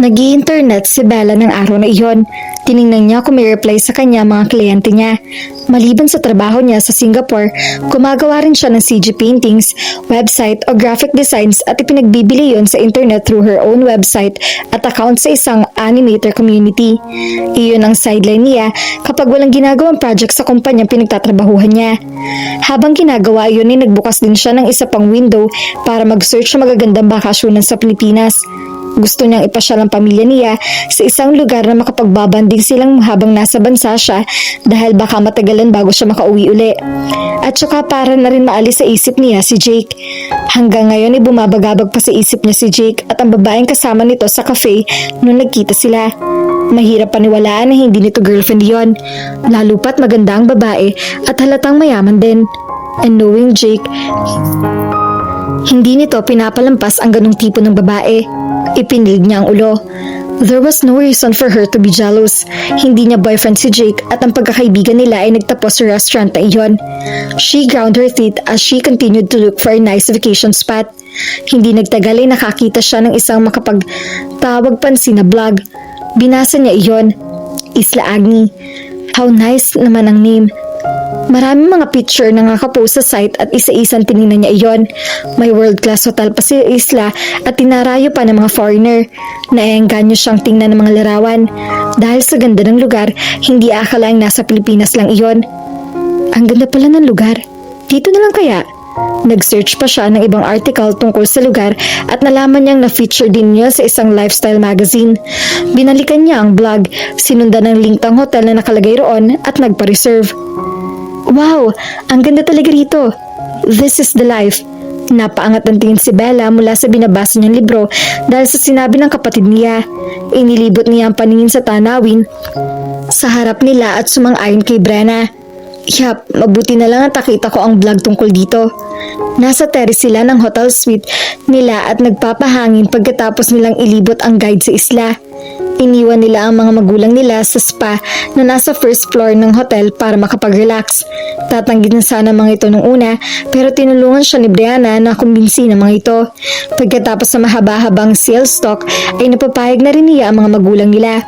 Nag-i-internet si Bella ng araw na iyon. Tiningnan niya kung may reply sa kanya mga kliyente niya. Maliban sa trabaho niya sa Singapore, gumagawa rin siya ng CG paintings, website o graphic designs at ipinagbibili yon sa internet through her own website at account sa isang animator community. Iyon ang sideline niya kapag walang ginagawang project sa kumpanyang pinagtatrabahuhan niya. Habang ginagawa iyon ay nagbukas din siya ng isa pang window para mag-search sa magagandang bakasyonan sa Pilipinas. Gusto niyang ipasyal ang pamilya niya sa isang lugar na makapagbabanding silang habang nasa bansa siya dahil baka matagalan bago siya makauwi uli. At saka para na rin maalis sa isip niya si Jake. Hanggang ngayon ay bumabagabag pa sa isip niya si Jake at ang babaeng kasama nito sa cafe nung nagkita sila. Mahirap paniwalaan na hindi nito girlfriend yon. Lalo pa't maganda ang babae at halatang mayaman din. And knowing Jake, hindi nito pinapalampas ang ganung tipo ng babae. Ipinilig niya ang ulo. There was no reason for her to be jealous. Hindi niya boyfriend si Jake at ang pagkakaibigan nila ay nagtapos sa restaurant na iyon. She ground her teeth as she continued to look for a nice vacation spot. Hindi nagtagal ay nakakita siya ng isang makapagtawag pansin na blog. Binasa niya iyon. Isla Agni. How nice naman ang name. Maraming mga picture na nakapost sa site at isa-isang tinignan niya iyon. May world-class hotel pa sa isla at tinarayo pa ng mga foreigner. Naengganyo siyang tingnan ng mga larawan. Dahil sa ganda ng lugar, hindi akalaing nasa Pilipinas lang iyon. Ang ganda pala ng lugar. Dito na lang kaya? Nag-search pa siya ng ibang article tungkol sa lugar at nalaman niyang na-feature din niya sa isang lifestyle magazine. Binalikan niya ang blog, sinundan ng link ng hotel na nakalagay roon at nagpa-reserve. Wow! Ang ganda talaga rito. This is the life. Napaangat ng tingin si Bella mula sa binabasa niyang libro dahil sa sinabi ng kapatid niya. Inilibot niya ang paningin sa tanawin sa harap nila at sumang-ayon kay Brenna. Yap, mabuti na lang at nakita ko ang vlog tungkol dito. Nasa terrace sila ng hotel suite nila at nagpapahangin pagkatapos nilang ilibot ang guide sa isla. Iniwan nila ang mga magulang nila sa spa na nasa first floor ng hotel para makapag-relax. Tatanggit na sana mga ito nung una pero tinulungan siya ni Brianna na kumbinsi ng mga ito. Pagkatapos sa mahaba-habang sales talk ay napapayag na rin niya ang mga magulang nila.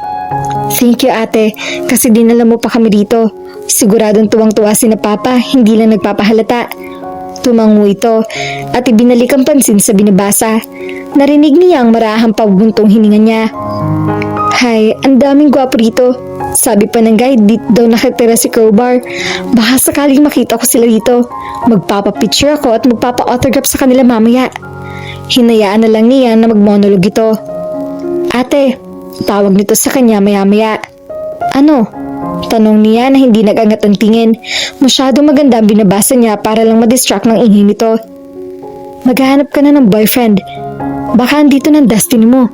Thank you ate, kasi dinala mo pa kami dito. Siguradong tuwang-tuwa si na Papa, hindi lang nagpapahalata. Tumango ito at ibinalik ang pansin sa binabasa. Narinig niya ang marahang pagbuntong hininga niya. Hay, ang daming gwapo rito. Sabi pa ng guide, dito daw nakatira si Crowbar. Baka sakaling makita ko sila dito. Magpapapicture ako at magpapa-autograph sa kanila mamaya. Hinayaan na lang niya na magmonolog ito. Ate, tawag nito sa kanya maya-maya. Ano? Tanong niya na hindi nag-angat ang tingin. Masyadong maganda ang binabasa niya para lang madistract ng ingay nito. Maghahanap ka na ng boyfriend. Baka andito ng destiny mo.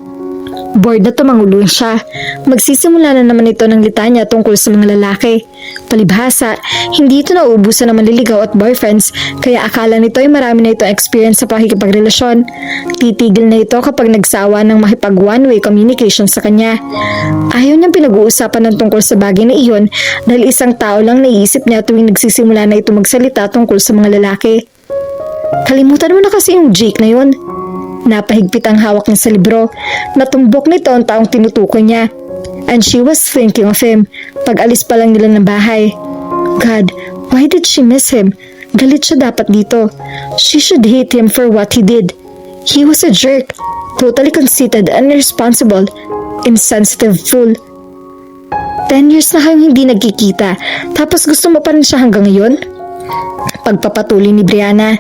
Bored na tumangulong siya. Magsisimula na naman ito ng litanya tungkol sa mga lalaki. Palibhasa, hindi ito nauubusan ng manliligaw at boyfriends kaya akala nito ay marami na itong experience sa pakikipagrelasyon. Titigil na ito kapag nagsawa ng makipag one-way communication sa kanya. Ayaw niyang pinag-uusapan ng tungkol sa bagay na iyon dahil isang tao lang naiisip niya tuwing nagsisimula na ito magsalita tungkol sa mga lalaki. Kalimutan mo na kasi yung Jake na yun. Napahigpit ang hawak niya sa libro. Natumbok nito ang taong tinutukoy niya. And she was thinking of him. Pag-alis pa lang nila ng bahay. God, why did she miss him? Galit siya dapat dito. She should hate him for what he did. He was a jerk. Totally conceited and irresponsible. Insensitive fool. 10 years na kayong hindi nagkikita. Tapos gusto mo pa rin siya hanggang ngayon? Pagpapatuloy ni Brianna.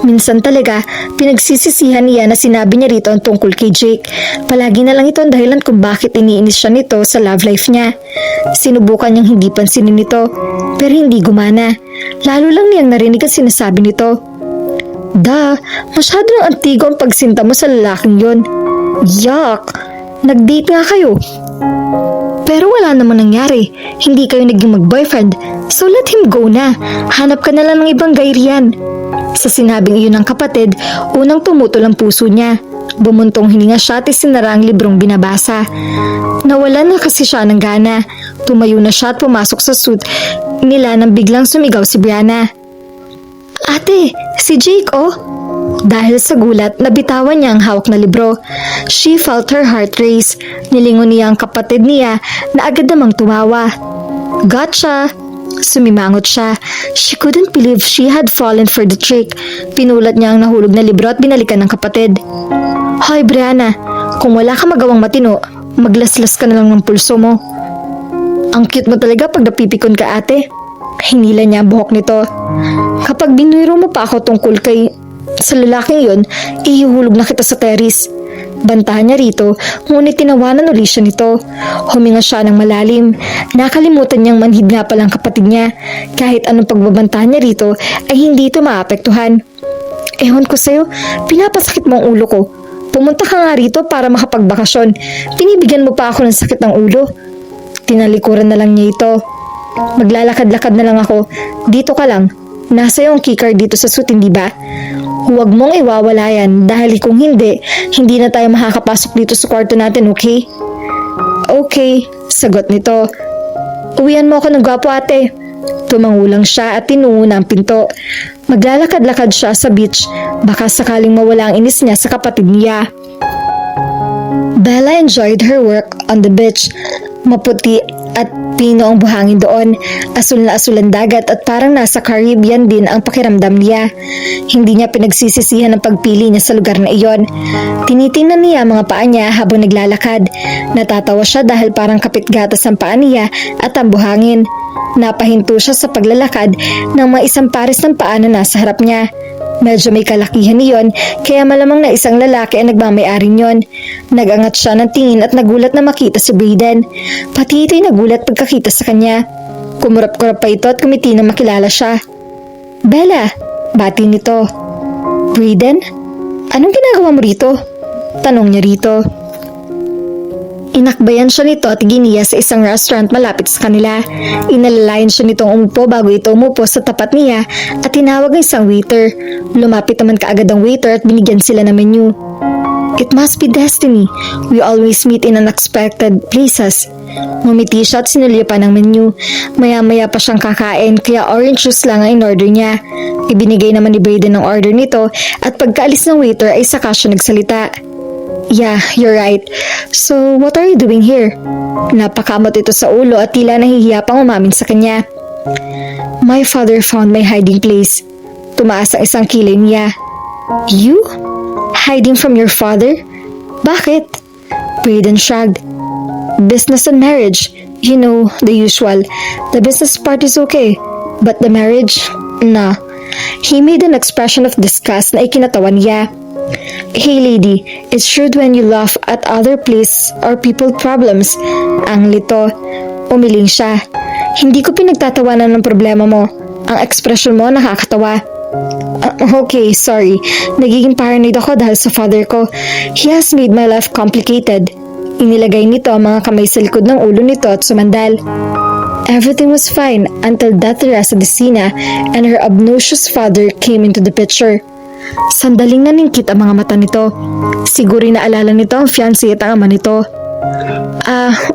Minsan talaga, pinagsisisihan niya na sinabi niya rito ang tungkol kay Jake. Palagi na lang ito ang dahilan kung bakit iniinis siya nito sa love life niya. Sinubukan niyang hindi pansinin nito, pero hindi gumana. Lalo lang niyang narinig ang sinasabi nito. Masyado ng antigo ang pagsinta mo sa lalaking yon. Yuck! Nag-date nga kayo. Pero wala naman nangyari. Hindi kayo naging mag-boyfriend. So let him go na. Hanap ka na lang ng ibang guy riyan. Sa sinabing iyon ng kapatid, unang tumutol ang puso niya. Bumuntong hininga siya at isinara ang librong binabasa. Nawalan na kasi siya ng gana. Tumayo na siya at pumasok sa suit nila nang biglang sumigaw si Brianna. Ate, si Jake oh. Dahil sa gulat, nabitawan niya ang hawak na libro. She felt her heart race. Nilingon niya ang kapatid niya na agad namang tumawa. Gotcha! Sumimangot siya. She couldn't believe she had fallen for the trick. Pinulat niya ang nahulog na libro at binalikan ng kapatid. Hoy Brianna, kung wala ka magawang matino, maglaslas ka na lang ng pulso mo. Ang cute mo talaga pag napipikon ka ate. Hinila niya ang buhok nito. Kapag binuiro mo pa ako tungkol sa lalaking yon, ihuhulog na kita sa terrace. Bantahan niya rito, ngunit tinawanan uli siya nito. Huminga siya ng malalim. Nakalimutan niyang manhid nga palang kapatid niya. Kahit anong pagbabantahan niya rito, ay hindi ito maapektuhan. Ewan ko sa'yo, pinapasakit mo ang ulo ko. Pumunta ka nga rito para makapagbakasyon. Pinibigyan mo pa ako ng sakit ng ulo. Tinalikuran na lang niya ito. Maglalakad-lakad na lang ako. Dito ka lang. Nasa yung keycard dito sa suit, hindi ba? Huwag mong iwawala yan dahil kung hindi, hindi na tayo makakapasok dito sa kwarto natin, okay? Okay, sagot nito. Uwian mo ako ng gwapo ate. Tumangulang siya at tinungo na ang pinto. Maglalakad-lakad siya sa beach, baka sakaling mawala ang inis niya sa kapatid niya. Bella enjoyed her work on the beach. Maputi at pino ang buhangin doon. Asul na asul ang dagat at parang nasa Caribbean din ang pakiramdam niya. Hindi niya pinagsisisihan ang pagpili niya sa lugar na iyon. Tinitingnan niya ang mga paa niya habang naglalakad. Natatawa siya dahil parang kapit-gatas ang paa niya at ang buhangin. Napahinto siya sa paglalakad ng mga isang pares ng paa na nasa harap niya. Medyo may kalakihan niyon, kaya malamang na isang lalaki ang nagmamay-ari niyon. Nagangat siya ng tingin at nagulat na makita si Brayden. Pati ito'y nagulat pagkakita sa kanya. Kumurap-kurap pa ito at kumiti na makilala siya. Bella, bati nito. Brayden, anong ginagawa mo rito? Tanong niya rito. Inakbayan siya nito at giniya sa isang restaurant malapit sa kanila. Inalalayan siya nitong umupo bago ito umupo sa tapat niya at tinawag ang isang waiter. Lumapit naman kaagad ang waiter at binigyan sila ng menu. It must be destiny. We always meet in unexpected places. Ngumiti siya at sinulyo pa ng menu. Maya-maya pa siyang kakain kaya orange juice lang ang in-order niya. Ibinigay naman ni Brayden ang order nito at pagkaalis ng waiter ay saka siya nagsalita. Yeah, you're right. So, what are you doing here? Napakamot ito sa ulo at tila nahihiya pang umamin sa kanya. My father found my hiding place. Tumaas ang isang kilay niya. You? Hiding from your father? Bakit? Brayden shrugged. Business and marriage. You know, the usual. The business part is okay. But the marriage? Nah. He made an expression of disgust na ikinatawa niya. Hey lady, it's rude when you laugh at other place or people problems. Ang lito. Umiling siya. Hindi ko pinagtatawanan ng problema mo. Ang ekspresyon mo nakakatawa. Okay, sorry. Nagiging paranoid ako dahil sa father ko. He has made my life complicated. Inilagay nito ang mga kamay sa likod ng ulo nito at sumandal. Everything was fine until that Teresa Decina and her obnoxious father came into the picture. Sandaling naningkit ang mga mata nito. Siguro naalala nito ang fiancé at ang ama nito.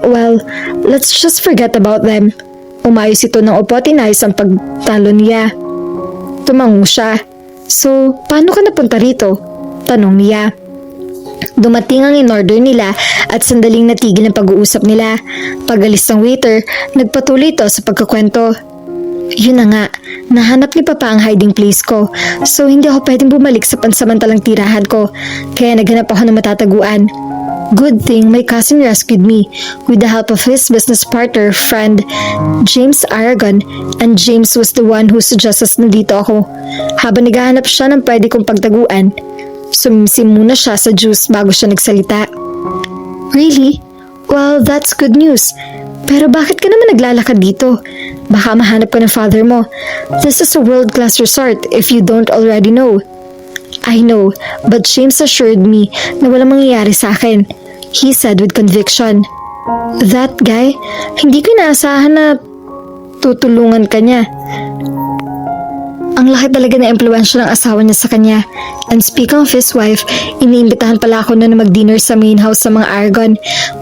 Well, let's just forget about them. Umayos ito ng upo at inayos ang pagtalo niya. Tumango siya. So, paano ka napunta rito? Tanong niya. Dumating ang in-order nila at sandaling natigil ang pag-uusap nila. Pag-alis ng waiter, nagpatuloy ito sa pagkakwento. Yun na nga, nahanap ni Papa ang hiding place ko, so hindi ako pwedeng bumalik sa pansamantalang tirahan ko, kaya naghanap ako ng matataguan. Good thing my cousin rescued me with the help of his business partner, friend, James Aragon, and James was the one who suggested nandito ako. Habang naghahanap siya ng pwede kong pagtaguan, sumimsim muna siya sa juice bago siya nagsalita. Really? Well, that's good news. Pero bakit ka naman naglalakad dito? Baka mahanap ka ng father mo. This is a world-class resort if you don't already know. I know, but James assured me na walang mangyayari sa akin. He said with conviction. That guy, hindi ko inaasahan na tutulungan ka niya. Ang laki talaga na impluwensya ng asawa niya sa kanya. And speaking of his wife, iniimbitahan pala ako na mag-dinner sa main house sa mga Aragon.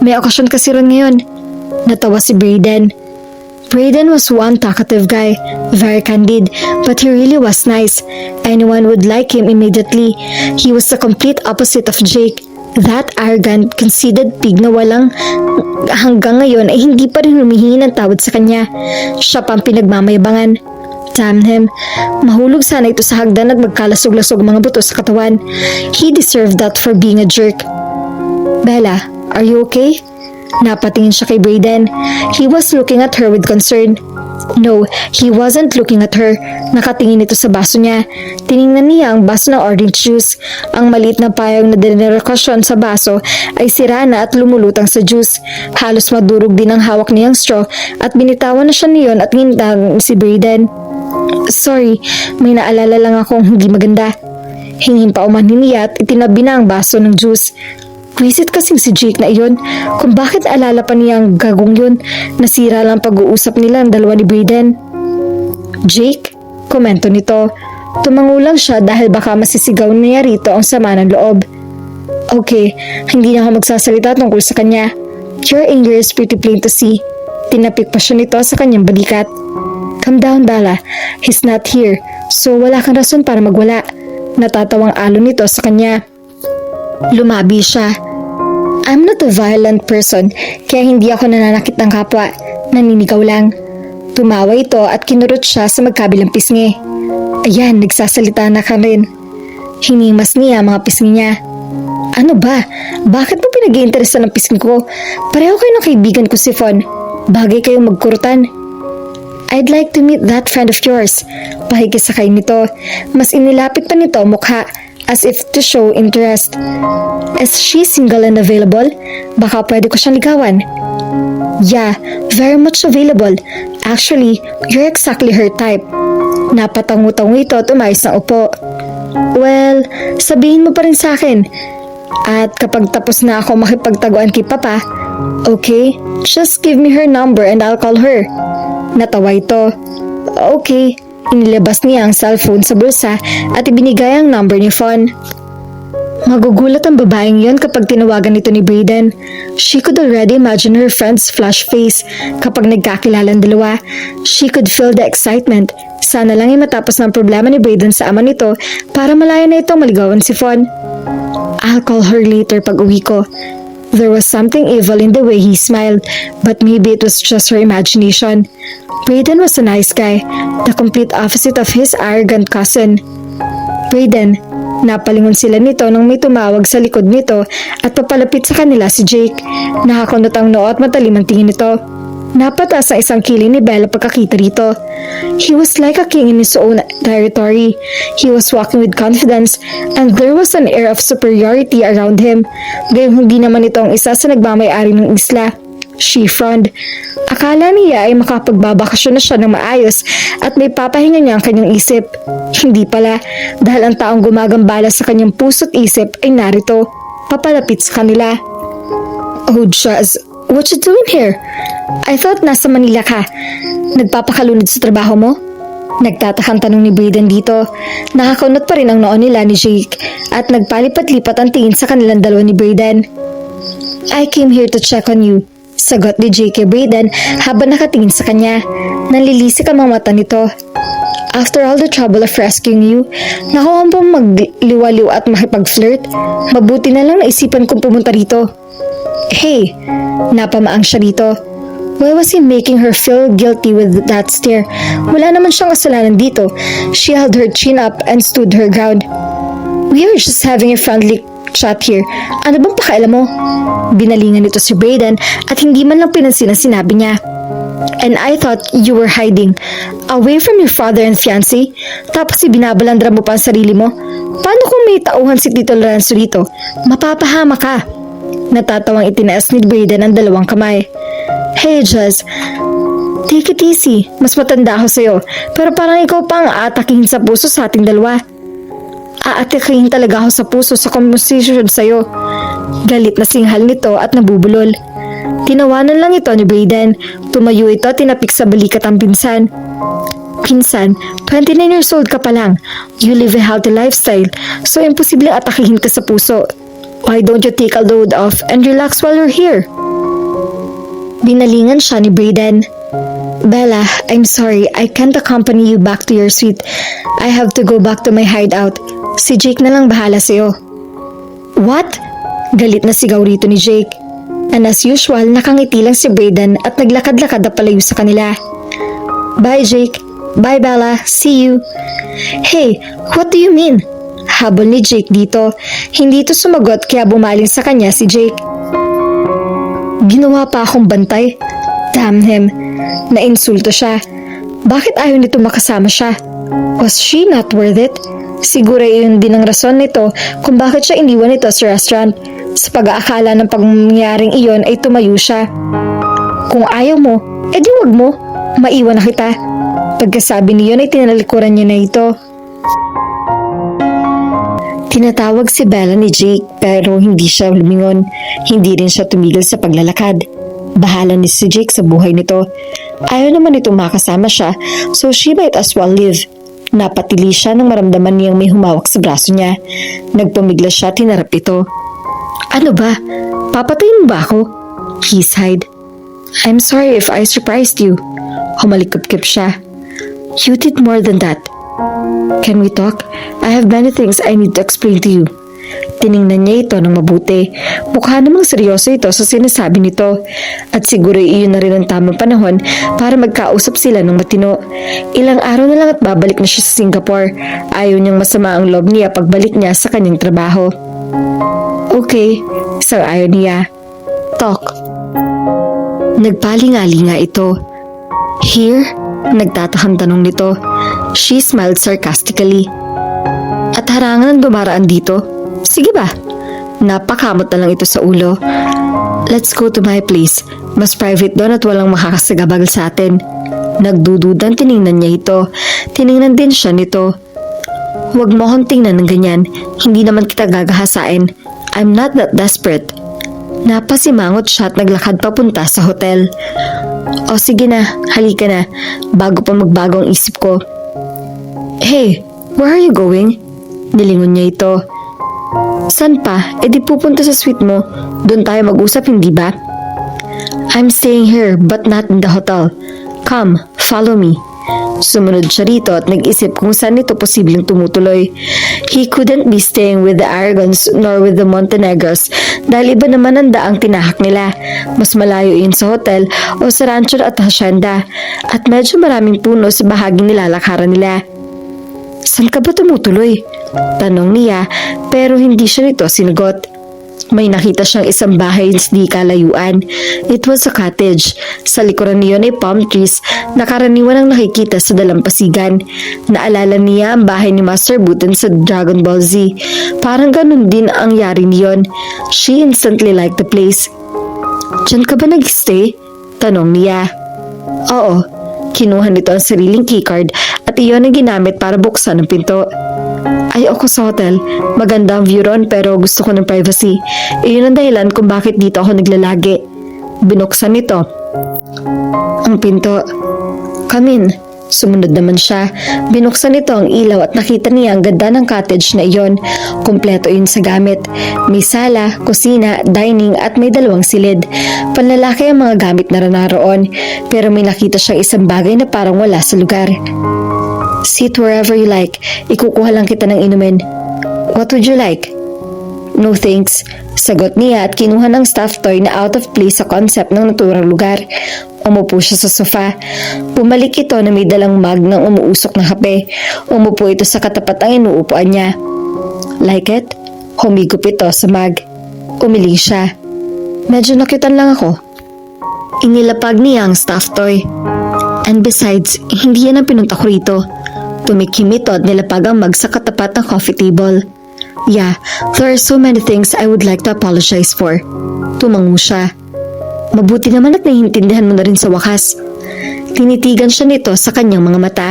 May okasyon kasi ron ngayon. Natawa si Brayden. Brayden was one talkative guy, very candid, but he really was nice. anyone would like him immediately. He was the complete opposite of Jake. That arrogant, conceited pig na hanggang ngayon ay hindi pa rin humihingi ng tawad sa kanya. Siya pa ang pinagmamayabangan. Damn him. Mahulog sana ito sa hagdan at magkalasog-lasog mga buto sa katawan. He deserved that for being a jerk. Bella, are you okay? Napatingin siya kay Brayden. He was looking at her with concern. No, he wasn't looking at her. Nakatingin ito sa baso niya. Tiningnan niya ang baso ng orange juice. Ang maliit na payong na dinirekosyon sa baso ay sira na at lumulutang sa juice. Halos madurog din ang hawak niyang straw at binitawan na siya niyon at ngintang si Brayden. Sorry, may naalala lang akong hindi maganda. Hingin pa umanhin niya at itinabi na ang baso ng juice. Visit kasing si Jake na iyon kung bakit alala pa niya ang gagong yun. Nasira lang pag-uusap nila ang dalawa ni Brayden. Jake? Komento nito. Tumango lang siya dahil baka masisigaw niya rito ang sama ng loob. Okay, hindi na ako magsasalita tungkol sa kanya. Your anger is pretty plain to see. Tinapik pa siya nito sa kanyang balikat. Calm down, Bella. He's not here, so wala kang rason para magwala. Natatawang alon nito sa kanya. Lumabi siya. I'm not a violent person, kaya hindi ako nananakit ng kapwa. Naninigaw lang. Tumawa ito at kinurot siya sa magkabilang pisngi. Ayan, nagsasalita na ka rin. Hinimas niya mga pisngi niya. Ano ba? Bakit mo pinag-iinteresan ng pisngi ko? Pareho kayo ng kaibigan ko si Fon. Bagay kayong magkurutan. I'd like to meet that friend of yours. Pakikisakay nito. Mas inilapit pa nito mukha as if to show interest. Is she single and available? Baka pwede ko siyang ligawan. Yeah, very much available. Actually, you're exactly her type. Napatango-tango ito at umayos na upo. Well, sabihin mo pa rin sa akin. At kapag tapos na ako makipagtaguan kay Papa, okay, just give me her number and I'll call her. Natawa ito. Okay. Inilabas niya ang cellphone sa bulsa at ibinigay ang number ni Fon. Magugulat ang babaeng yon kapag tinawagan ito ni Brayden. She could already imagine her friend's flash face kapag nagkakilala ang dalawa. She could feel the excitement. Sana lang ay matapos ng problema ni Brayden sa ama nito para malaya na itong maligawan si Fon. I'll call her later pag uwi ko. There was something evil in the way he smiled, but maybe it was just her imagination. Brayden was a nice guy, the complete opposite of his arrogant cousin. Brayden, napalingon sila nito nang may tumawag sa likod nito at papalapit sa kanila si Jake. Nakakunot ang noo at matalim ang tingin nito. Napataas ang isang kilay ni Bella pagkakita rito. He was like a king in his own territory. He was walking with confidence and there was an air of superiority around him. Gayong hindi naman ito ang isa sa nagmamay-ari ng isla. She frowned. Akala niya ay makapagbabakasyon na siya ng maayos at may papahinga niya ang kanyang isip. Hindi pala, dahil ang taong gumagambala sa kanyang puso't isip ay narito, papalapit sa kanila. Oh, Jazz, what you doing here? I thought nasa Manila ka. Nagpapakalunod sa trabaho mo? Nagtatakang tanong ni Brayden dito. Nakakunot pa rin ang noo nila ni Jake at nagpalipat-lipat ang tingin sa kanilang dalawa ni Brayden. I came here to check on you. Sagot ni Jake kay Brayden habang nakatingin sa kanya. Nalilisik ang mga mata nito. After all the trouble of rescuing you, nakuha mo magliwaliw at makipag-flirt? Mabuti na lang naisipan kong pumunta rito. Hey, napamaang siya rito. Why was he making her feel guilty with that stare? Wala naman siyang kasalanan dito. She held her chin up and stood her ground. We are just having a friendly chat here. Ano bang pakialam mo? Binalingan nito si Brayden at hindi man lang pinansin ang sinabi niya. And I thought you were hiding away from your father and fiancé, tapos ibinabalandra mo pa ang sarili mo. Paano kung may tauhan si Tito Lorenzo dito? Mapapahama ka. Natatawang itinaas ni Brayden ang dalawang kamay. Hey Jazz, take it easy. Mas matanda ako sa'yo, pero parang ikaw pa ang aatakihin sa puso sa ating dalawa. Aatakihin talaga ako sa puso sa conversation sa'yo. Galit na singhal nito at nabubulol. Tinawanan lang ito ni Brayden. Tumayo ito at tinapik sa balikat ang pinsan. Pinsan, 29 years old ka pa lang. You live a healthy lifestyle, so imposible atakihin ka sa puso. Why don't you take a load off and relax while you're here? Binalingan siya ni Brayden. Bella, I'm sorry. I can't accompany you back to your suite. I have to go back to my hideout. Si Jake na lang bahala sa'yo. What? Galit na sigaw rito ni Jake. And as usual, nakangiti lang si Brayden at naglakad-lakad na palayo sa kanila. Bye, Jake. Bye, Bella. See you. Hey, what do you mean? Habol ni Jake dito. Hindi ito sumagot kaya bumaling sa kanya si Jake. Ginawa pa akong bantay. Damn him. Nainsulto siya. Bakit ayaw nito makasama siya? Was she not worth it? Siguro iyon din ang rason nito kung bakit siya iniwan ito sa restaurant. Sa pag-aakala ng pangyayaring iyon ay tumayo siya. Kung ayaw mo, edi wag mo. Maiwan na kita. Pagkasabi niyon ay tinalikuran niya na ito. Tinatawag si Bella ni Jake pero hindi siya lumingon. Hindi rin siya tumigil sa paglalakad. Bahala ni si Jake sa buhay nito. Ayaw naman itong makasama siya so she might as well live. Napatili siya nang maramdaman niyang may humawak sa braso niya. Nagpumiglas siya at hinarap ito. Ano ba? Papatayin mo ba ako? He sighed. I'm sorry if I surprised you. Humalikop-kip siya. You did more than that. Can we talk? I have many things I need to explain to you. Tiningnan niya ito ng mabuti. Mukha namang seryoso ito sa sinasabi nito. At siguro iyon na rin ang tamang panahon para magkausap sila ng matino. Ilang araw na lang at babalik na siya sa Singapore. Ayaw niyang masama ang loob niya pagbalik niya sa kanyang trabaho. Okay, sang-ayon niya. Talk. Nagpalinga-linga ito. Here? Nagtatakang tanong nito. She smiled sarcastically. At harangan ang dumaraan dito? Sige ba? Napakamot na lang ito sa ulo. Let's go to my place. Mas private doon at walang makakasagabagal sa atin. Nagdududan tiningnan niya ito. Tiningnan din siya nito. Huwag mo akong tingnan ng ganyan. Hindi naman kita gagahasain. I'm not that desperate. Napasimangot siya at naglakad papunta sa hotel. O sige na, halika na. Bago pa magbago ang isip ko. Hey, where are you going? Nilingon niya ito. San pa? E di pupunta sa suite mo. Doon tayo mag-usap, hindi ba? I'm staying here but not in the hotel. Come, follow me. Sumunod siya rito at nag-isip kung saan ito posibleng tumutuloy. He couldn't be staying with the Aragons nor with the Montenegros dahil iba naman ang daang tinahak nila. Mas malayo yun sa hotel o sa rancho at hacienda at medyo maraming puno sa bahaging nilalakaran nila. Saan ka ba tumutuloy? Tanong niya pero hindi siya nito sinagot. May nakita siyang isang bahay sa di kalayuan. It was a cottage. Sa likuran niyon ay palm trees na karaniwan ang nakikita sa dalampasigan. Naalala niya ang bahay ni Master Buten sa Dragon Ball Z. Parang ganun din ang yari niyon. She instantly liked the place. Diyan ka ba nag-stay? Tanong niya. Oo. Kinuha nito ang sariling keycard at iyon ang ginamit para buksan ang pinto. Ayoko sa hotel. Maganda ang view ron pero gusto ko ng privacy. Iyon ang dahilan kung bakit dito ako naglalagi. Binuksan nito ang pinto. Come in. Sumunod naman siya. Binuksan nito ang ilaw at nakita niya ang ganda ng cottage na iyon. Kompleto yun sa gamit. May sala, kusina, dining at may 2 silid. Panlalaki ang mga gamit na naroon. Pero may nakita siyang isang bagay na parang wala sa lugar. Sit wherever you like. Ikukuha lang kita ng inumin. What would you like? No thanks. Sagot niya at kinuha ng stuffed toy na out of place sa concept ng naturang lugar. Umupo siya sa sofa. Pumalik ito na may dalang mug ng umuusok na kape. Umupo ito sa katapat ang inuupuan niya. Like it? Humigop ito sa mug. Umiling siya. Medyo nakyutan lang ako. Inilapag niya ang stuffed toy. And besides, hindi yan ang pinunta ko rito. Tumikim ito at nilapag ang mug sa katapat ng coffee table. Yeah, there are so many things I would like to apologize for. Tumango siya. Mabuti naman at naiintindihan mo na rin sa wakas. Tinitigan siya nito sa kanyang mga mata.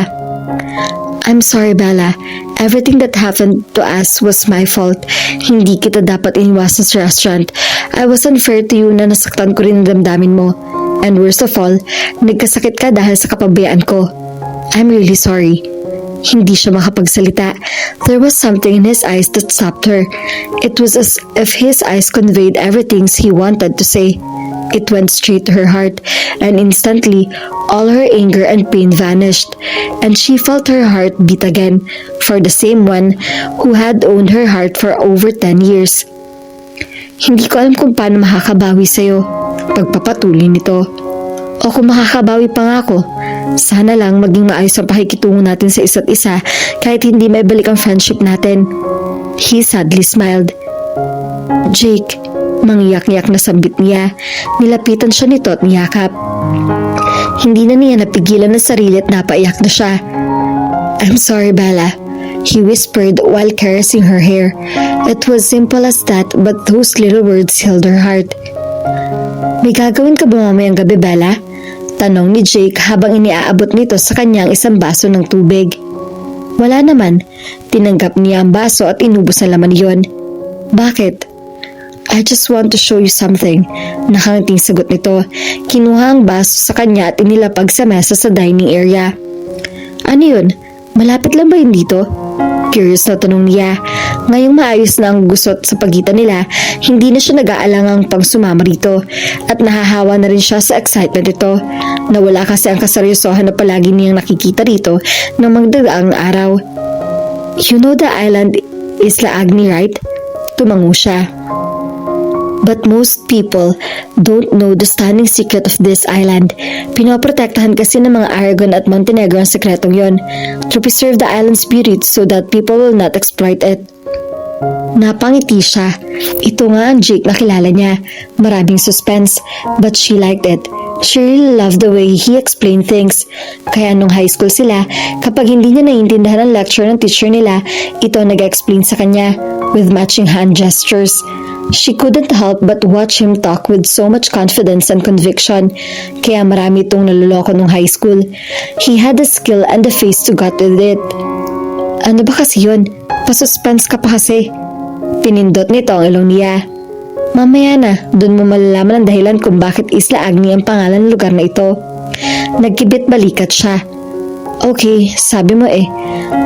I'm sorry, Bella. Everything that happened to us was my fault. Hindi kita dapat iniwasan sa restaurant. I was unfair to you na nasaktan ko rin ang damdamin mo. And worst of all, nagkasakit ka dahil sa kapabayaan ko. I'm really sorry. Hindi siya makapagsalita. There was something in his eyes that stopped her. It was as if his eyes conveyed everything he wanted to say. It went straight to her heart, and instantly, all her anger and pain vanished, and she felt her heart beat again for the same one who had owned her heart for over 10 years. Hindi ko alam kung paano makakabawi sa'yo, pagpapatuloy nito. O kung makakabawi pa nga ako, sana lang maging maayos ang pakikitungo natin sa isa't isa kahit hindi maibalik ang friendship natin. He sadly smiled. Jake, mangiyak-iyak na sambit niya. Nilapitan siya nito at niyakap. Hindi na niya napigilan ang sarili at napaiyak na siya. I'm sorry, Bella, he whispered while caressing her hair. It was simple as that, but those little words held her heart. May gagawin ka ba mamayang gabi, Bella? Tanong ni Jake habang iniaabot nito sa kanyang isang baso ng tubig. Wala naman. Tinanggap niya ang baso at inubos ang laman iyon. Bakit? I just want to show you something. Nakangiting sagot nito. Kinuha ang baso sa kanya at inilapag sa mesa sa dining area. Ano yun? Malapit lang ba yun dito? Curious na tanong niya. Ngayong maayos na ang gusot sa pagitan nila, hindi na siya nag-aalangang pang sumama rito at nahahawa na rin siya sa excitement nito. Nawala kasi ang kaseryosohan na palagi niyang nakikita rito ng magdadaang araw. You know the island Isla Agni, right? Tumango siya. But most people don't know the stunning secret of this island. Pinoprotektahan kasi ng mga Aragon at Montenegro ang sekretong yon to preserve the island's beauty so that people will not exploit it. Napangiti siya. Ito nga ang Jake na kilala niya. Maraming suspense, but she liked it. She really loved the way he explained things. Kaya nung high school sila, kapag hindi niya naiintindihan ang lecture ng teacher nila, ito nag-explain sa kanya with matching hand gestures. She couldn't help but watch him talk with so much confidence and conviction. Kaya marami itong naluloko nung high school. He had the skill and the face to gut with it. Ano ba kasi yun? Pasuspense ka pa kasi. Pinindot nito ang ilong niya. Mamaya na, dun mo malalaman ang dahilan kung bakit Isla Agni ang pangalan ng lugar na ito. Nagkibit balikat siya. Okay, sabi mo eh.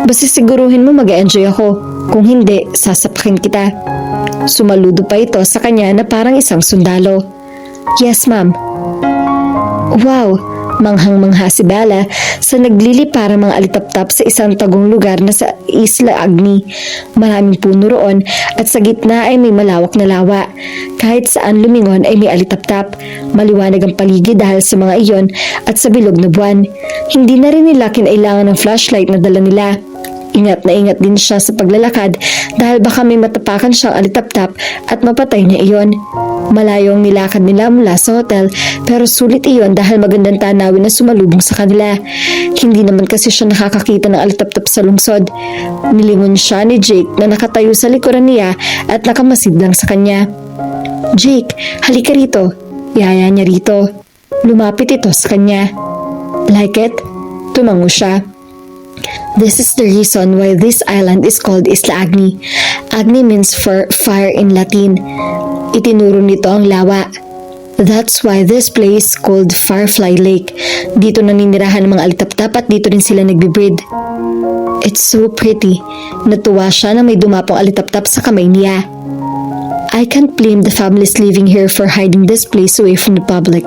Basta siguruhin mo mag-enjoy ako. Kung hindi, sasapakin kita. Sumaludo pa ito sa kanya na parang isang sundalo. Yes, ma'am. Wow! Manghang-mangha si Bella sa nagliliparang mga alitaptap sa isang tagong lugar na sa Isla Agni. Maraming puno roon at sa gitna ay may malawak na lawa. Kahit saan lumingon ay may alitaptap. Maliwanag ang paligid dahil sa mga iyon at sa bilog na buwan. Hindi na rin nila kinailangan ng flashlight na dala nila. Ingat na ingat din siya sa paglalakad dahil baka may matapakan siyang alitaptap at mapatay niya iyon. Malayo ang nilakad nila mula sa hotel pero sulit iyon dahil magandang tanawin na sumalubong sa kanila. Hindi naman kasi siya nakakakita ng alitaptap sa lungsod. Nilingon siya ni Jake na nakatayo sa likuran niya at nakamasid lang sa kanya. Jake, halika rito. Yaya niya rito. Lumapit ito sa kanya. Like it? Tumango siya. This is the reason why this island is called Isla Agni. Agni means fire in Latin. Itinuro nito ang lawa. That's why this place called Firefly Lake. Dito naninirahan ng mga alitaptap at dito rin sila nagbe-breed. It's so pretty. Natuwa siya na may dumapong alitaptap sa kamay niya. I can't blame the families living here for hiding this place away from the public.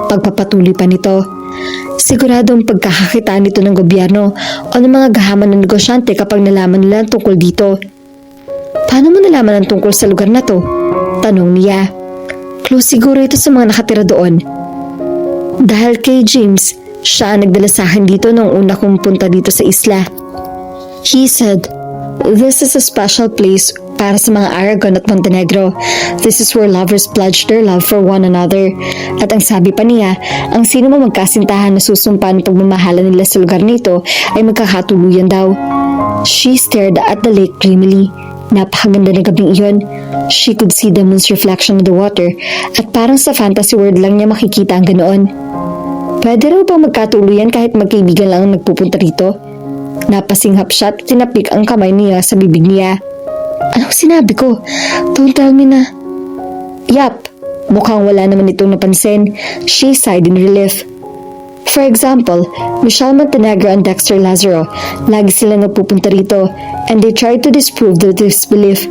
Pagpapatuloy pa nito. Siguradong pagkakakitaan nito ng gobyerno o ng mga gahaman ng negosyante kapag nalaman nila ang tungkol dito. Paano mo nalaman ang tungkol sa lugar na to? Tanong niya. Close siguro ito sa mga nakatira doon. Dahil kay James, siya ang nagdala sa akin dito nung una kong punta dito sa isla. He said, this is a special place para sa mga Aragon at Montenegro. This is where lovers pledge their love for one another. At ang sabi pa niya, ang sino mo magkasintahan na susumpa ng pagmamahalan nila sa lugar nito ay magkakatuluyan daw. She stared at the lake dreamily. Napakaganda ng gabing iyon. She could see the moon's reflection in the water at parang sa fantasy world lang niya makikita ang ganoon. Pwede raw ba magkatuluyan kahit magkaibigan lang ang nagpupunta rito? Napasinghap siya at tinapik ang kamay niya sa bibig niya. Anong sinabi ko? Don't tell me na. Yap, mukhang wala naman itong napansin. She sighed in relief. For example, Michelle Montenegro and Dexter Lazaro, lagi sila nagpupunta rito and they tried to disprove their disbelief,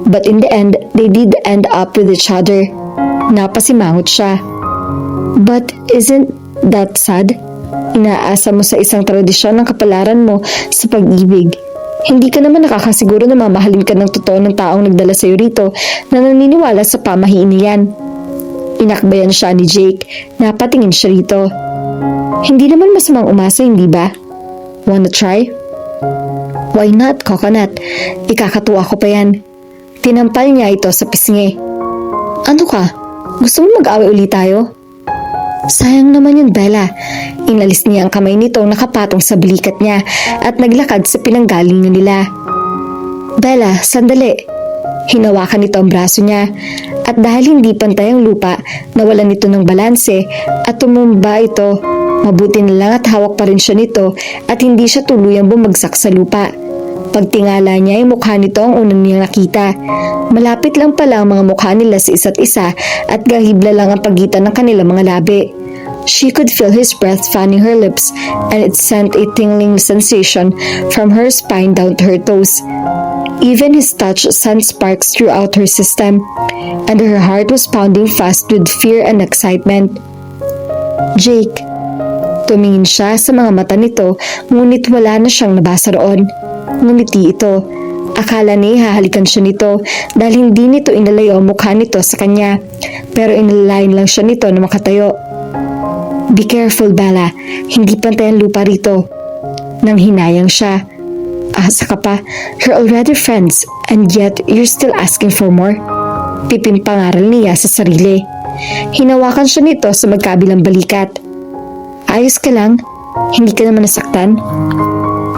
but in the end, they did end up with each other. Napasimangot siya. But isn't that sad? Inaasa mo sa isang tradisyon ng kapalaran mo sa pag-ibig. Hindi ka naman nakakasiguro na mamahalin ka ng totoo ng taong nagdala sa'yo rito na naniniwala sa pamahiin niyan. Inakbayan siya ni Jake. Napatingin siya rito. Hindi naman masamang umasa, hindi ba? Wanna try? Why not, Coconut? Ikakatuwa ko pa yan. Tinampal niya ito sa pisngi. Ano ka? Gusto mo mag-away ulit tayo? Sayang naman yun, Bella. Inalis niya ang kamay nito nakapatong sa balikat niya at naglakad sa pinanggalingan nila. Bella, sandali. Hinawakan nito ang braso niya at dahil hindi pantay ang lupa, nawalan nito ng balanse at tumumba ito. Mabuti na lang at hawak pa rin siya nito at hindi siya tuluyang bumagsak sa lupa. Pagtingala niya ay mukha nito ang unang niyang nakita. Malapit lang pala ang mga mukha nila sa isa't isa at gahibla lang ang pagitan ng kanilang mga labi. She could feel his breath fanning her lips and it sent a tingling sensation from her spine down to her toes. Even his touch sent sparks throughout her system and her heart was pounding fast with fear and excitement. Jake. Tumingin siya sa mga mata nito ngunit wala na siyang nabasa roon. Ngumiti ito. Akala niya hahalikan siya nito dahil hindi nito inalayo ang mukha nito sa kanya. Pero inalayin lang siya nito na makatayo. Be careful, Bella. Hindi pantay ang lupa rito. Nang hinayang siya. Asa ka pa. You're already friends and yet you're still asking for more. Pipimpangaral niya sa sarili. Hinawakan siya nito sa magkabilang balikat. Ayos ka lang? Hindi ka naman nasaktan?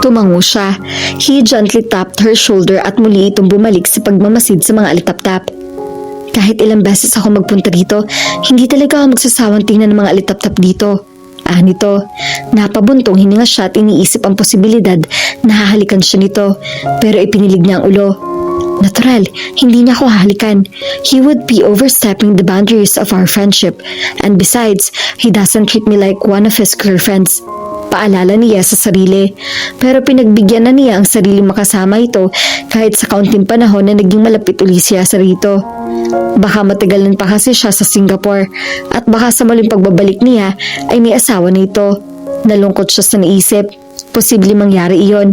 Tumango siya. He gently tapped her shoulder at muli itong bumalik sa pagmamasid sa mga alitap-tap. Kahit ilang beses ako magpunta dito, hindi talaga ako magsasawang tingnan ng mga alitap-tap dito. Nito. Napabuntong hininga siya at iniisip ang posibilidad na hahalikan siya nito. Pero ipinilig niya ang ulo. Natural, hindi niya ako hahalikan. He would be overstepping the boundaries of our friendship. And besides, he doesn't treat me like one of his girlfriends. Paalala niya sa sarili. Pero pinagbigyan na niya ang sarili makasama ito kahit sa kaunting panahon na naging malapit uli siya sa rito. Baka matagalan pa kasi siya sa Singapore at baka sa muling pagbabalik niya ay may asawa na ito. Nalungkot siya sa naisip. Posible mangyari iyon.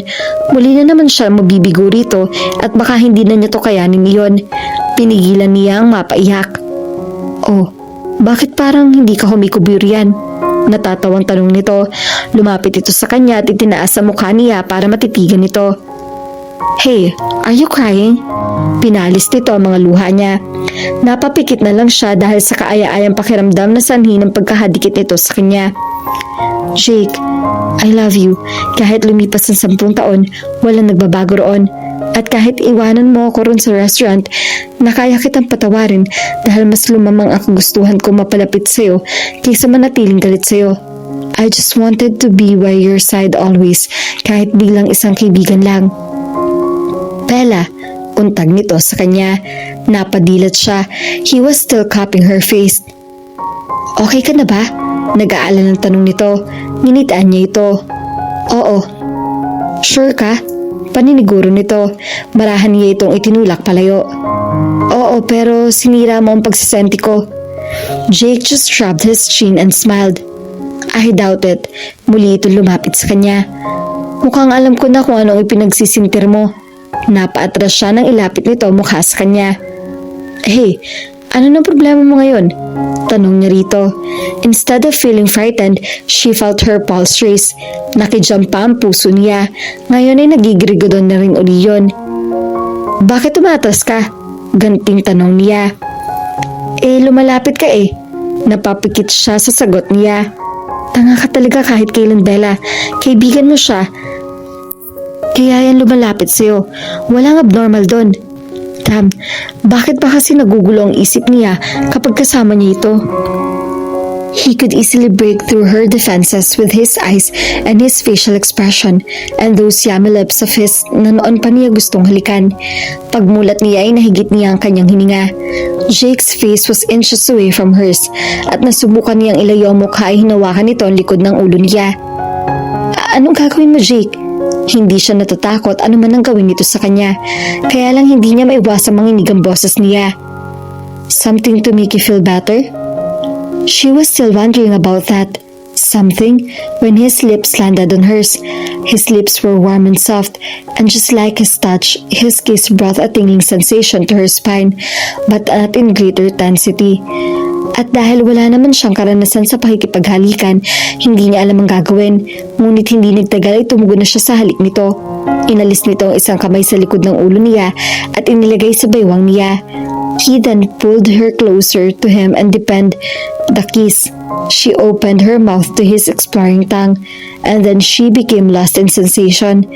Muli na naman siya mabibigo rito at baka hindi na niya to kayanin iyon. Pinigilan niya ang mapaiyak. Oh, bakit parang hindi ka humikubir yan? Natatawang tanong nito. Lumapit ito sa kanya at itinaas sa mukha niya para matitigan ito. Hey, are you crying? Pinalis nito ang mga luha niya. Napapikit na lang siya dahil sa kaaya-ayang pakiramdam na sanhi ng pagkahadikit nito sa kanya. Jake, I love you. Kahit lumipas ng 10 taon, walang nagbabago roon. At kahit iwanan mo ako ron sa restaurant, nakaya kitang patawarin dahil mas lumamang ang kagustuhan ko mapalapit sa'yo kaysa manatiling galit sa'yo. I just wanted to be by your side always, kahit bilang isang kaibigan lang. Bella, untag nito sa kanya. Napadilat siya. He was still cupping her face. Okay ka na ba? Nag-aalala ng tanong nito. Nginitaan niya ito. Oo. Sure ka? Paniniguro nito. Marahan niya itong itinulak palayo. Oo, pero sinira mo ang pagsisenti ko. Jake just shrugged his chin and smiled. I doubt it. Muli ito lumapit sa kanya. Mukhang alam ko na kung anong ipinagsisintir mo. Napaatras siya nang ilapit nito mukha sa kanya. Hey, ano na problema mo ngayon? Tanong niya rito. Instead of feeling frightened, she felt her pulse race. Nakijump pa ang puso niya. Ngayon ay nagigirigodon na rin uli yun. Bakit tumatas ka? Ganting tanong niya. Lumalapit ka eh. Napapikit siya sa sagot niya. Tanga ka talaga kahit kailan, Bella. Kaibigan mo siya. Kaya yan lumalapit sa'yo. Walang abnormal doon. Damn, bakit ba kasi nagugulo ang isip niya kapag kasama niya ito? He could easily break through her defenses with his eyes and his facial expression and those yummy lips of his na noon pa niya gustong halikan. Pagmulat niya ay nahigit niya ang kanyang hininga. Jake's face was inches away from hers at nasubukan niyang ilayo ang mukha ay hinawakan nito ang likod ng ulo niya. Anong gagawin mo, Jake? Hindi siya natatakot anuman ang gawin nito sa kanya. Kaya lang hindi niya maiwasang manginig ang boses niya. Something to make you feel better? She was still wondering about that something when his lips landed on hers. His lips were warm and soft, and just like his touch, his kiss brought a tingling sensation to her spine, but not in greater intensity. At dahil wala naman siyang karanasan sa pakikipaghalikan, hindi niya alam ang gagawin, ngunit hindi nagtagal ay tumugon na siya sa halik nito. Inalis nito ang isang kamay sa likod ng ulo niya at inilagay sa baywang niya. He then pulled her closer to him and deepened the kiss. She opened her mouth to his exploring tongue, and then she became lost in sensation.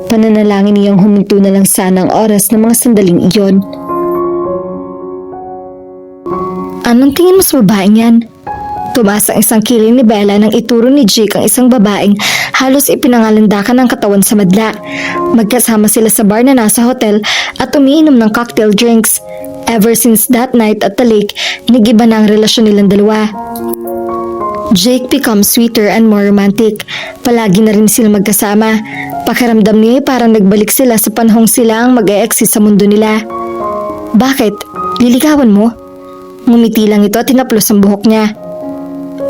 Pananalangin niyang huminto na lang sana ang oras ng mga sandaling iyon. Anong tingin mo sa babaeng yan? Tumaas ang isang kiling ni Bella nang ituro ni Jake ang isang babaeng halos ipinangalandakan ng katawan sa madla. Magkasama sila sa bar na nasa hotel at umiinom ng cocktail drinks. Ever since that night at the lake, nag-iba na ang relasyon nilang dalawa. Jake becomes sweeter and more romantic. Palagi na rin sila magkasama. Pakiramdam niya ay parang nagbalik sila sa panahong sila ang mag-e-exist sa mundo nila. Bakit? Liligawan mo? Ngumiti lang ito at tinaplos ang buhok niya.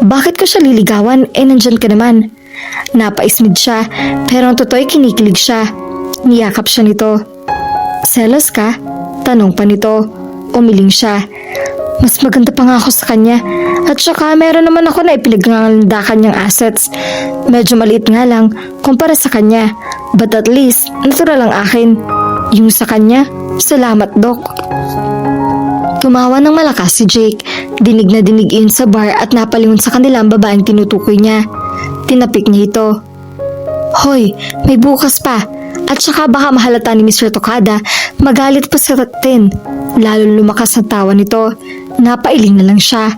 Bakit ko siya liligawan? Nandyan ka naman. Napaismid siya, pero ang totoo'y kinikilig siya. Niyakap siya nito. Selos ka? Tanong pa nito. Umiling siya. Mas maganda pa nga ako sa kanya. At saka meron naman ako na ipinaglandakan niyang assets. Medyo maliit nga lang kumpara sa kanya. But at least, natural ang akin. Yung sa kanya, salamat Dok. Tumawa ng malakas si Jake. Dinig na dinig iyon sa bar at napalingon sa kanilang babaeng tinutukoy niya. Tinapik niya ito. Hoy, may bukas pa. At saka baka mahalata ni Mr. Tokada, magalit pa sa atin. Lalong lumakas ang tawa nito. Napailing na lang siya.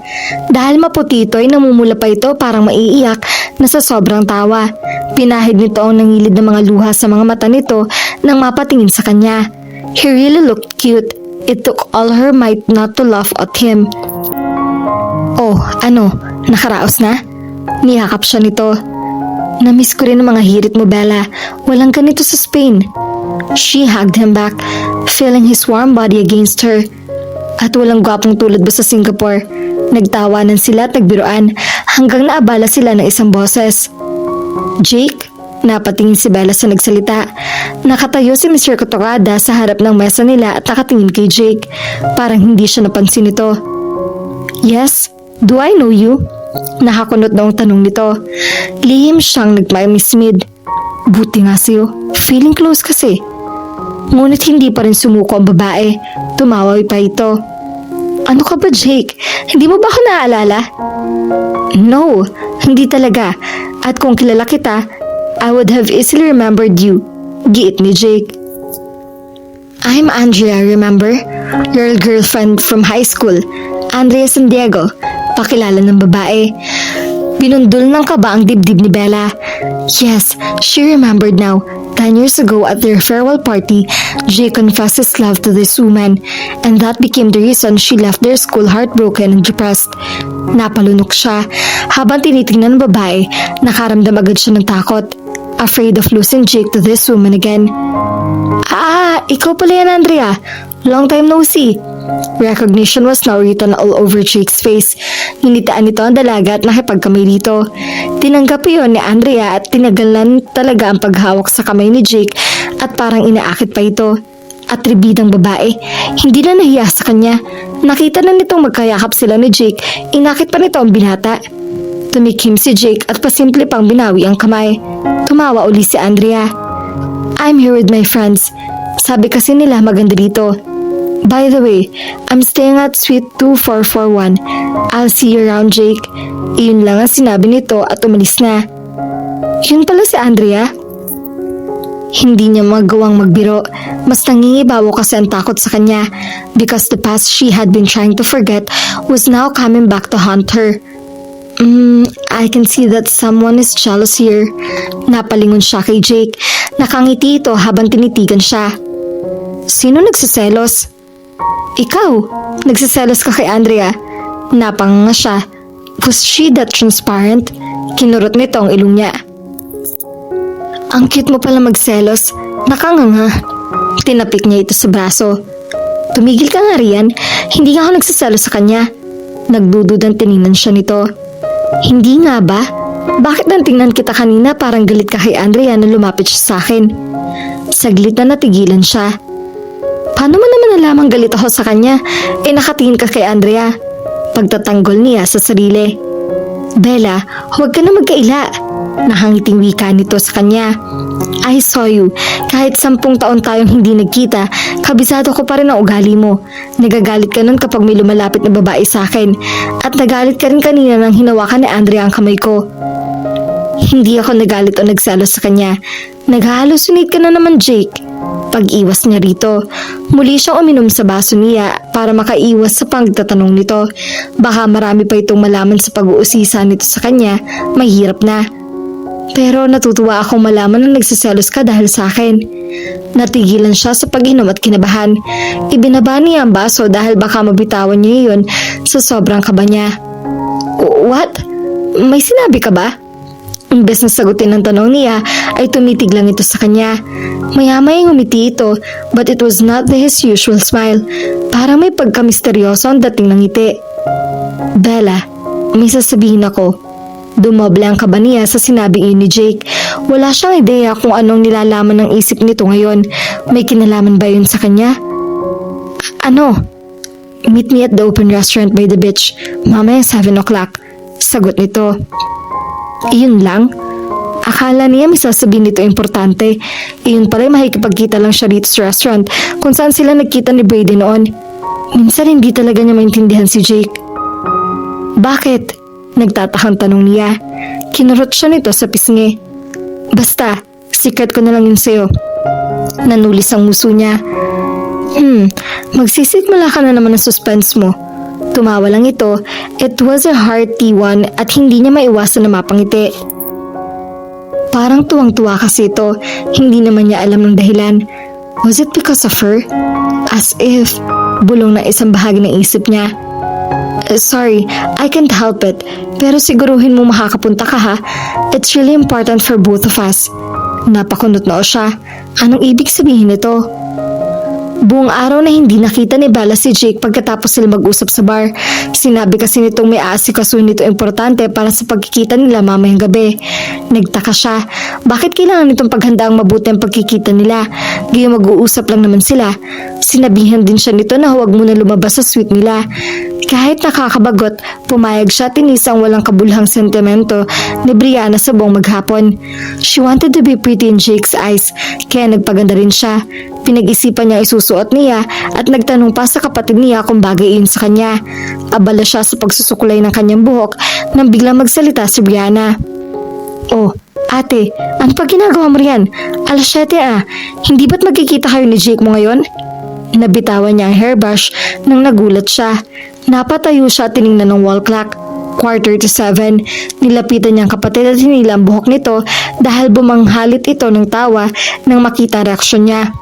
Dahil maputi ito ay namumula pa ito parang maiiyak na sa sobrang tawa. Pinahid nito ang nangilid ng mga luha sa mga mata nito nang mapatingin sa kanya. He really looked cute. It took all her might not to laugh at him. Oh, ano? Nakaraos na? Niyakap siya nito. Namiss ko rin ang mga hirit mo, Bella. Walang ganito sa Spain. She hugged him back, feeling his warm body against her. At walang gwapong tulad ba sa Singapore? Nagtawanan sila at nagbiruan hanggang naabala sila ng isang boses. Jake? Napatingin si Bella sa nagsalita. Nakatayo si Mr. Tokada sa harap ng mesa nila at nakatingin kay Jake. Parang hindi siya napansin nito. Yes? Do I know you? Nakakunot na ang tanong nito. Lihim siyang nagmamismid. Buti nga siyo. Feeling close kasi. Ngunit hindi pa rin sumuko ang babae. Tumawa pa ito. Ano ka ba, Jake? Hindi mo ba ako naaalala? No, hindi talaga. At kung kilala kita, I would have easily remembered you. Giit ni Jake. I'm Andrea, remember? Your girlfriend from high school. Andrea San Diego. Pakilala ng babae. Binundol ng kaba ang dibdib ni Bella. Yes, she remembered now. 10 years ago at their farewell party, Jake confessed his love to this woman, and that became the reason she left their school heartbroken and depressed. Napalunok siya. Habang tinitingnan ng babae, nakaramdam agad siya ng takot. Afraid of losing Jake to this woman again. Ikaw pala yan, Andrea. Long time no see. Recognition was now written all over Jake's face. Hinitaan nito ang dalaga at nakipagkamay dito. Tinanggap iyon ni Andrea at tinagalan talaga ang paghawak sa kamay ni Jake at parang inaakit pa ito. At ribidang babae, hindi na nahiya sa kanya. Nakita na nitong magkayakap sila ni Jake, inakit pa nito ang binata. Tumikim si Jake at pasimple pang binawi ang kamay. Tumawa uli si Andrea. I'm here with my friends. Sabi kasi nila maganda dito. By the way, I'm staying at Suite 2441. I'll see you around, Jake. Iyon lang ang sinabi nito at umalis na. Yun pala si Andrea. Hindi niya magawang magbiro. Mas nangingibawo kasi ang takot sa kanya because the past she had been trying to forget was now coming back to haunt her. I can see that someone is jealous here. Napalingon siya kay Jake. Nakangiti ito habang tinitigan siya. Sino nagsiselos? Ikaw. Nagsiselos ka kay Andrea. Napanganga siya. Was she that transparent? Kinurot nito ang ilong niya. Ang cute mo pala magselos. Nakanganga. Tinapik niya ito sa braso. Tumigil ka nga riyan. Hindi nga ako nagsiselos sa kanya. Nagdududang tiningnan siya nito. Hindi nga ba? Bakit nang tingnan kita kanina parang galit ka kay Andrea na lumapit siya sa akin? Saglit na natigilan siya. Paano mo naman nalamang galit ako sa kanya? Nakatingin ka kay Andrea. Pagtatanggol niya sa sarili. Bella, huwag ka na magkaila. Nakangiting wika nito sa kanya. I saw you. Kahit 10 taon tayong hindi nagkita, kabisado ko pa rin ang ugali mo. Nagagalit ka nun kapag may lumalapit na babae sa akin. At nagalit ka rin kanina nang hinawakan ni Andrea ang kamay ko. Hindi ako nagalit o nagselos sa kanya. Nag-hallucinate ka na naman, Jake. Pag-iwas niya rito, muli siyang uminom sa baso niya para makaiwas sa pagtatanong nito. Baka marami pa itong malaman sa pag-uusisa nito sa kanya, mahirap na. Pero natutuwa akong malaman na nagsiselos ka dahil sa akin. Natigilan siya sa pag-inom at kinabahan. Ibinaba niya ang baso dahil baka mabitawan niya yun sa sobrang kaba niya. What? May sinabi ka ba? Imbes na sagutin ang tanong niya ay tumitig lang ito sa kanya. Maya-mayang umiti ito but it was not his usual smile. Parang may pagka-misteryoso ang dating ng ngiti. Bella, may sasabihin ako. Dumoble ang kaba niya sa sinabing iyon ni Jake. Wala siyang ideya kung anong nilalaman ng isip nito ngayon. May kinalaman ba yun sa kanya? Ano? Meet me at the open restaurant by the beach. Mamaya 7 o'clock. Sagot nito. Iyon lang? Akala niya may sasabihin nito importante. Iyon pala makikipagkita lang siya dito sa restaurant kung saan sila nagkita ni Brady noon. Minsan hindi talaga niya maintindihan si Jake. Bakit? Nagtatakang tanong niya. Kinurot siya nito sa pisngi. Basta, secret ko na lang yun sa'yo. Nanulis ang muso niya. Magsisigmula ka na naman ng suspense mo. Tumawa lang ito. It was a hearty one at hindi niya maiwasan na mapangiti. Parang tuwang-tuwa kasi ito. Hindi naman niya alam ng dahilan. Was it because of her? As if, bulong na isang bahagi ng isip niya. Sorry, I can't help it. Pero siguruhin mo makakapunta ka ha. It's really important for both of us. Napakunot noo siya. Anong ibig sabihin nito? Buong araw na hindi nakita ni Bella si Jake pagkatapos sila mag-usap sa bar. Sinabi kasi nitong may aasikasuhin nito importante para sa pagkikita nila mamayang gabi. Nagtaka siya. Bakit kailangan nitong paghanda ang mabuti ang pagkikita nila? Gayong mag-uusap lang naman sila. Sinabihan din siya nito na huwag muna lumabas sa suite nila. Kahit nakakabagot, pumayag siya tinisang walang kabulhang sentimento ni Brianna sa buong maghapon. She wanted to be pretty in Jake's eyes, kaya nagpaganda rin siya. Pinag-isipan niya isusuot niya at nagtanong pa sa kapatid niya kung bagay iyon sa kanya. Abala siya sa pagsusukulay ng kanyang buhok nang biglang magsalita si Brianna. Oh, ate, ano pa ginagawa mo riyan? 7:00 Hindi ba't magkikita kayo ni Jake mo ngayon? Nabitawan niya ang hairbrush nang nagulat siya. Napatayo siya at tiningnan ng wall clock. 7:15. Nilapitan niya ang kapatid at hinila ang buhok nito dahil bumanghalit ito ng tawa nang makita ang reaksyon niya.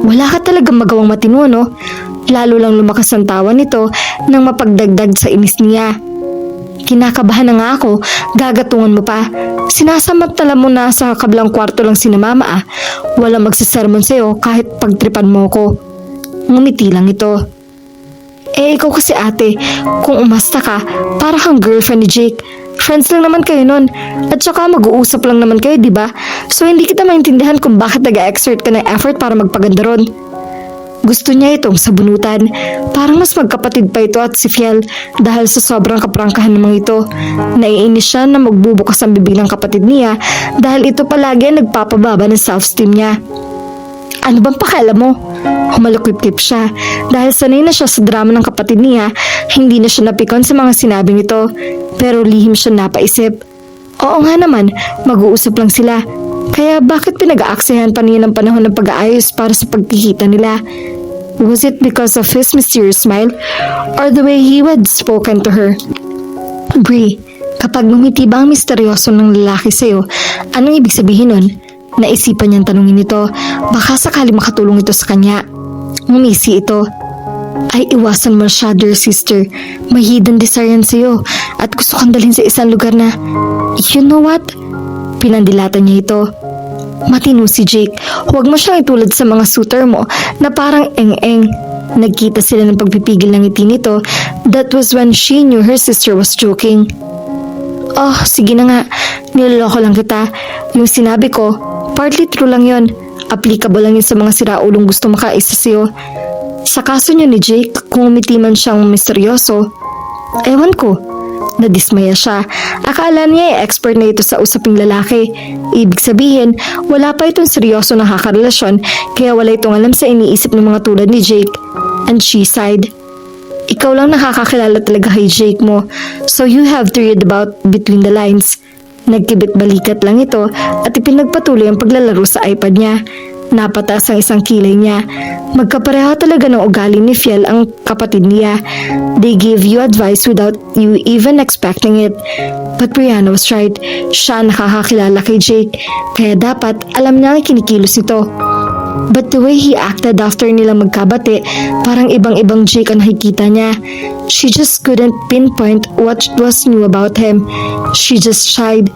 Wala ka talagang magawang matino, no? Lalo lang lumakas ang tawa nito nang mapagdagdag sa inis niya. Kinakabahan na nga ako, gagatungan mo pa. Sinasamantala mo na sa kabilang kwarto lang si mama Walang magsasermon sa'yo kahit pagtripan mo ko. Ngumiti lang ito. Ikaw kasi ate, kung umasta ka, para kang girlfriend ni Jake. Friends lang naman kayo nun. At saka mag-uusap lang naman kayo, diba? So hindi kita maintindihan kung bakit nag-exert ka ng effort para magpaganda ron. Gusto niya itong sabunutan. Parang mas magkapatid pa ito at si Fiel dahil sa sobrang kaprangkahan ng mga ito. Naiinis siya na magbubukas ang bibig ng kapatid niya dahil ito palagi ang nagpapababa ng self-esteem niya. Ano bang pakialam mo? Humalukwip-kip siya dahil sanay na siya sa drama ng kapatid niya. Hindi na siya napikon sa mga sinabi nito pero lihim siya napaisip. Oo nga naman, mag-uusap lang sila. Kaya bakit pinag-aaksayahan pa niya ng panahon ng pag-aayos para sa pagkikita nila? Was it because of his mysterious smile or the way he had spoken to her? Brie, kapag ngumiti ba ang misteryoso ng lalaki sa'yo, anong ibig sabihin nun? Naisipan niyang tanungin ito, baka sakali makatulong ito sa kanya. Ngumisi ito. Ay, iwasan mo siya, dear sister. May hidden desire yan sa'yo at gusto kang dalhin sa isang lugar na, you know what? Pinandilatan niya ito. Matino si Jake. Huwag mo siyang itulad sa mga suitor mo na parang eng-eng. Nagkita sila ng pagpipigil ng ngiti nito. That was when she knew her sister was joking. Oh, sige na nga. Niloloko lang kita. Yung sinabi ko, partly true lang yon. Applicable lang yun sa mga siraulong gusto makaisa sa'yo. Sa kaso niya ni Jake, kung umiti man siyang misteryoso, ewan ko. Nadismaya siya. Akala niya expert na ito sa usaping lalaki. Ibig sabihin, wala pa itong seryoso na kakarelasyon, kaya wala itong alam sa iniisip ng mga tulad ni Jake. And she sighed. Ikaw lang nakakakilala talaga kay Jake mo, so you have to read about between the lines. Nagkibit balikat lang ito at ipinagpatuloy ang paglalaro sa iPad niya. Napataas ang isang kilay niya. Magkapareho talaga ng ugali ni Fiel ang kapatid niya. They give you advice without you even expecting it. But Brianna was right. Siya nakakakilala kay Jake, kaya dapat alam niya ang kinikilos nito. But the way he acted after nila magkabate, parang ibang-ibang Jake ang nakikita niya. She just couldn't pinpoint what was new about him. She just shied.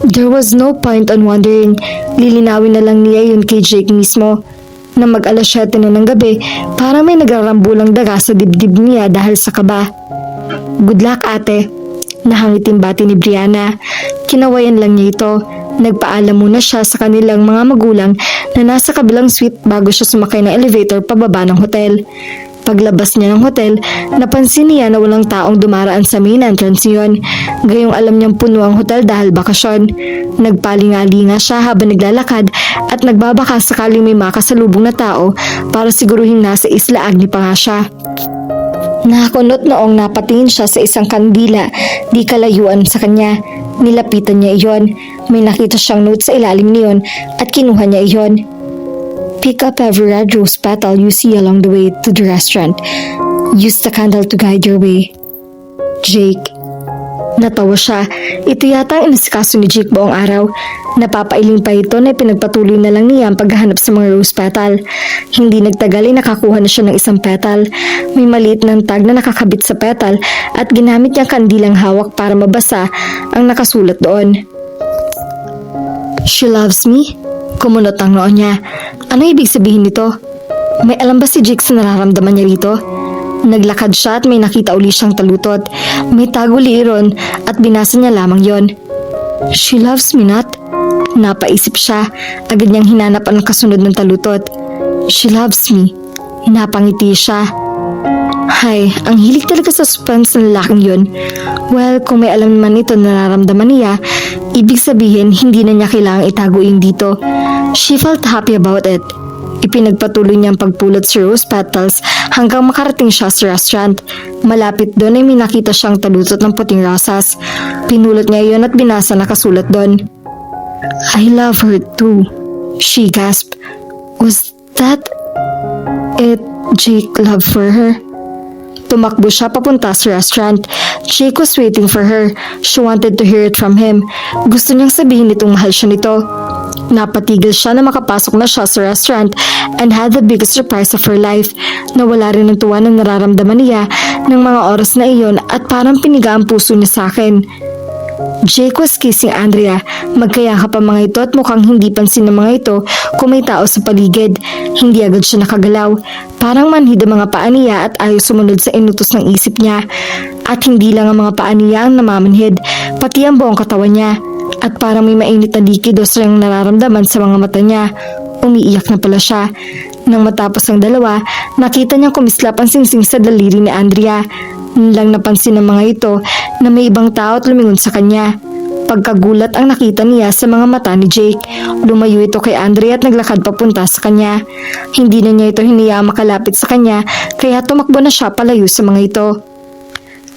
There was no point on wondering. Lilinawin na lang niya yun kay Jake mismo. Na mag-alas 7 na ng gabi, parang may nagrarambulang daga sa dibdib niya dahil sa kaba. Good luck, ate. Nahangiting bati ni Brianna. Kinawayan lang niya ito. Nagpaalam muna siya sa kanilang mga magulang na nasa kabilang suite bago siya sumakay ng elevator pababa ng hotel. Paglabas niya ng hotel, napansin niya na walang taong dumaraan sa main entrance niyon. Gayong alam niyang puno ang hotel dahil bakasyon. Nagpalingalinga siya habang naglalakad at nagbabaka sakaling may makasalubong na tao para siguruhin nasa Isla Agni pa nga siya. Nakakunot noong napatingin siya sa isang kandila, di kalayuan sa kanya. Nilapitan niya iyon. May nakita siyang note sa ilalim niyon at kinuha niya iyon. Pick up every red rose petal you see along the way to the restaurant. Use the candle to guide your way. Jake. Natawa siya. Ito yata ang inasikaso ni Jake buong araw. Napapailing pa ito na pinagpatuloy na lang niya ang paghahanap sa mga rose petal. Hindi nagtagal ay nakakuha na siya ng isang petal. May maliit ng tag na nakakabit sa petal at ginamit niyang kandilang hawak para mabasa ang nakasulat doon. She loves me? Kumunot ang noo niya. Ano ibig sabihin nito? May alam ba si Jake sa nararamdaman niya rito? Naglakad siya at may nakita uli siyang talutot. May tago liiron at binasa niya lamang yon. She loves me not? Napaisip siya. Agad niyang hinanap ang kasunod ng talutot. She loves me. Napangiti siya. Hay, ang hilig talaga sa suspense ng lalaking yun. Well, kung may alam naman ito na nararamdaman niya, ibig sabihin hindi na niya kailangang itago yung dito. She felt happy about it. Ipinagpatuloy niya ang pagpulot sa rose petals hanggang makarating siya sa restaurant. Malapit doon ay may nakita siyang talutot ng puting rosas. Pinulot niya iyon at binasa nakasulat doon. I love her too. She gasped. Was that it? Jake love for her? Tumakbo siya papunta sa restaurant. Jake was waiting for her. She wanted to hear it from him. Gusto niyang sabihin nitong mahal siya nito. Napatigil siya na makapasok na siya sa restaurant and had the biggest surprise of her life. Nawala rin ang tuwa ng nararamdaman niya ng mga oras na iyon at parang piniga ang puso niya sa akin. Jake was kissing Andrea. Magkayakap ang mga ito at mukhang hindi pansin ng mga ito kung may tao sa paligid. Hindi agad siya nakagalaw. Parang manhid ang mga paa niya at ayaw sumunod sa inutos ng isip niya. At hindi lang ang mga paa niya ang namamanhid, pati ang buong katawan niya. At parang may mainit na likido siyang nararamdaman sa mga mata niya. Umiiyak na pala siya. Nang matapos ang dalawa, nakita niyang kumislap ang singsing sa daliri ni Andrea. Lang napansin ng mga ito na may ibang tao at lumingon sa kanya. Pagkagulat ang nakita niya sa mga mata ni Jake. Lumayo ito kay Andrea at naglakad papunta sa kanya. Hindi na niya ito hiniyaang makalapit sa kanya, kaya tumakbo na siya palayo sa mga ito.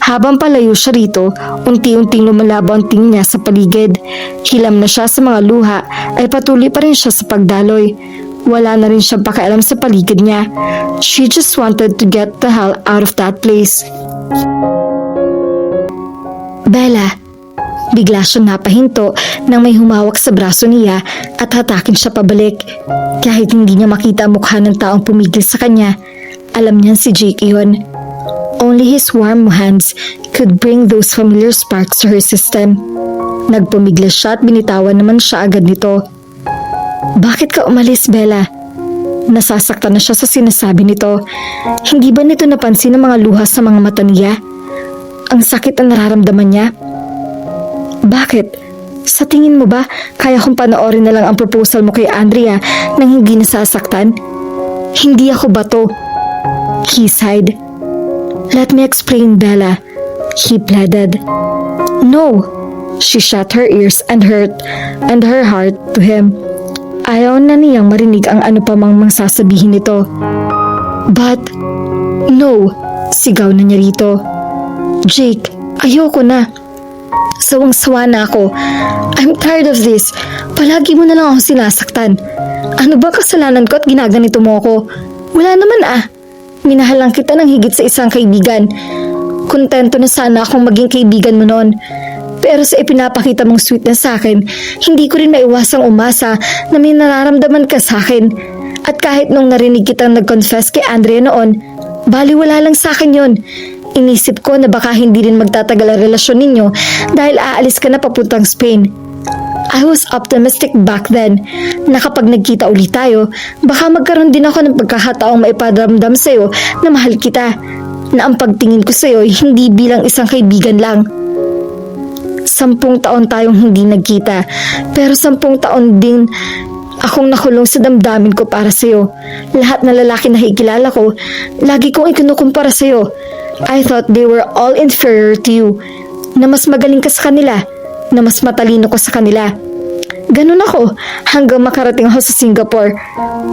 Habang palayo siya rito, unti-unting lumalabo ang tingin niya sa paligid. Hilam na siya sa mga luha, ay patuloy pa rin siya sa pagdaloy. Wala na rin siyang pakialam sa paligid niya. She just wanted to get the hell out of that place. Bella. Bigla siyang napahinto nang may humawak sa braso niya at hatakin siya pabalik. Kahit hindi niya makita ang mukha ng taong pumigil sa kanya, alam niyan si Jake iyon. Only his warm hands could bring those familiar sparks to her system. Nagpumiglas siya at binitawan naman siya agad nito. Bakit ka umalis, Bella? Nasasaktan na siya sa sinasabi nito. Hindi ba nito napansin ang mga luha sa mga mata niya? Ang sakit ang nararamdaman niya. Bakit? Sa tingin mo ba, kaya kong panoorin na lang ang proposal mo kay Andrea nang hindi nasasaktan? Hindi ako bato. He sighed. Let me explain, Bella. He pleaded. No. She shut her ears and her heart to him. Ayaw na niyang marinig ang ano pa mang sasabihin nito. But, no. Sigaw na niya rito. Jake, ayoko na. Sawang-sawa na ako. I'm tired of this. Palagi mo na lang ako sinasaktan. Ano ba kasalanan ko at ginaganito mo ako? Wala naman Minahal lang kita ng higit sa isang kaibigan. Kontento na sana akong maging kaibigan mo noon. Pero sa ipinapakita mong sweetness sa akin, hindi ko rin maiwasang umasa na may nararamdaman ka sa akin. At kahit nung narinig kitang nag-confess kay Andrea noon, baliwala lang sa akin yon. Inisip ko na baka hindi rin magtatagal ang relasyon ninyo dahil aalis ka na papuntang Spain. I was optimistic back then na kapag nagkita ulit tayo, baka magkaroon din ako ng pagkakataong maiparamdam sa'yo na mahal kita, na ang pagtingin ko sa'yo ay hindi bilang isang kaibigan lang. 10 taon tayong hindi nagkita, pero 10 taon din akong nakulong sa damdamin ko para sa'yo. Lahat na lalaki na hikilala ko, lagi kong ikinukumpara sa'yo. I thought they were all inferior to you, na mas magaling ka sa kanila, na mas matalino ko sa kanila. Ganun ako hanggang makarating ako sa Singapore.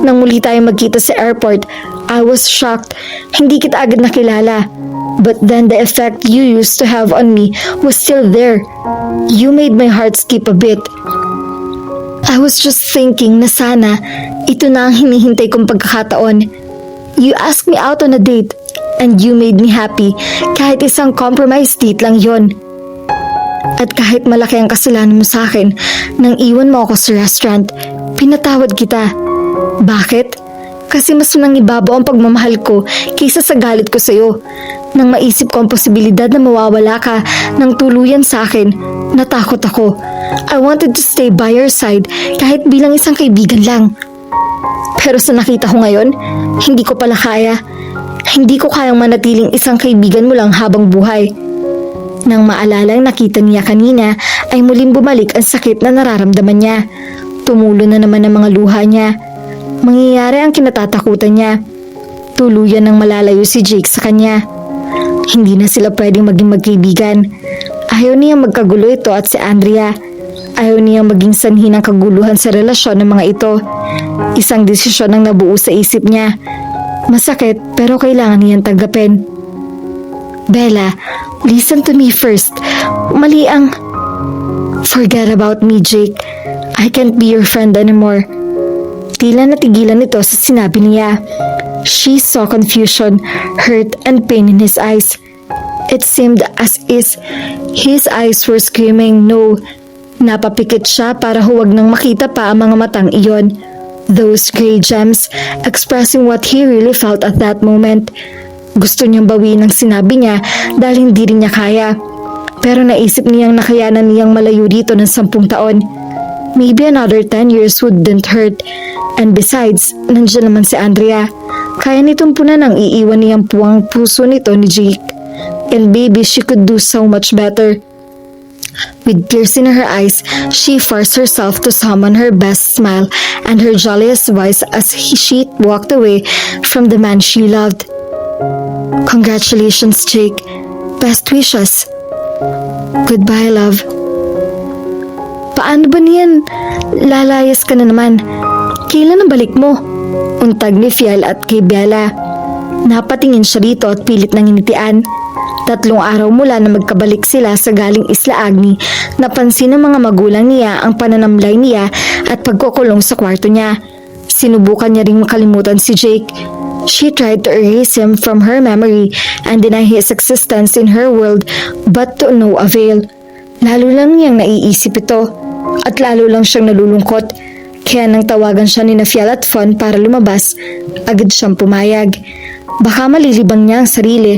Nang muli tayong magkita sa airport, I was shocked. Hindi kita agad nakilala. But then the effect you used to have on me was still there. You made my heart skip a bit. I was just thinking na sana ito na ang hinihintay kong pagkakataon. You asked me out on a date and you made me happy kahit isang compromise date lang yon. At kahit malaki ang kasalanan mo sa akin nang iwan mo ako sa restaurant, pinatawad kita. Bakit? Kasi mas nangibabaw ang pagmamahal ko kaysa sa galit ko sa'yo. Nang maisip ko ang posibilidad na mawawala ka ng tuluyan sa akin, natakot ako. I wanted to stay by your side kahit bilang isang kaibigan lang. Pero sa nakita ko ngayon, hindi ko pala kaya. Hindi ko kayang manatiling isang kaibigan mo lang habang buhay. Nang maalalang nakita niya kanina, ay muling bumalik ang sakit na nararamdaman niya. Tumulo na naman ang mga luha niya. Mangyayari ang kinatatakutan niya. Tuluyan ng malalayo si Jake sa kanya. Hindi na sila pwedeng maging magkaibigan. Ayaw niyang magkagulo ito at si Andrea. Ayaw niyang maging sanhi ng kaguluhan sa relasyon ng mga ito. Isang desisyon ang nabuo sa isip niya. Masakit pero kailangan niyang tanggapin. Bella, listen to me first. Mali ang... Forget about me, Jake. I can't be your friend anymore. Tila natigilan ito sa sinabi niya. She saw confusion, hurt, and pain in his eyes. It seemed as if his eyes were screaming no. Napapikit siya para huwag nang makita pa ang mga matang iyon. Those gray gems expressing what he really felt at that moment. Gusto niyang bawiin ang sinabi niya dahil hindi rin niya kaya. Pero naisip niyang nakayanan niyang malayo dito ng 10 taon. Maybe another 10 years wouldn't hurt. And besides, nandiyan naman si Andrea. Kaya nitong punan ang iiwan niyang puwang puso nito ni Jake. And baby, she could do so much better. With tears in her eyes, she forced herself to summon her best smile and her jolliest voice as she walked away from the man she loved. Congratulations, Jake. Best wishes. Goodbye, love. Paano ba niyan? Lalayas ka na naman. Kailan ang balik mo? Untag ni Fiel at kay Bella. Napatingin siya rito at pilit nang initian. 3 araw mula na magkabalik sila sa galing Isla Agni, napansin ng mga magulang niya ang pananamlay niya at pagkukulong sa kwarto niya. Sinubukan niya ring makalimutan si Jake. She tried to erase him from her memory and deny his existence in her world, but to no avail. Lalo lang niyang naiisip ito at lalo lang siyang nalulungkot. Kaya nang tawagan siya ni Fiel at Fon para lumabas, agad siyang pumayag. Baka malilibang niya ang sarili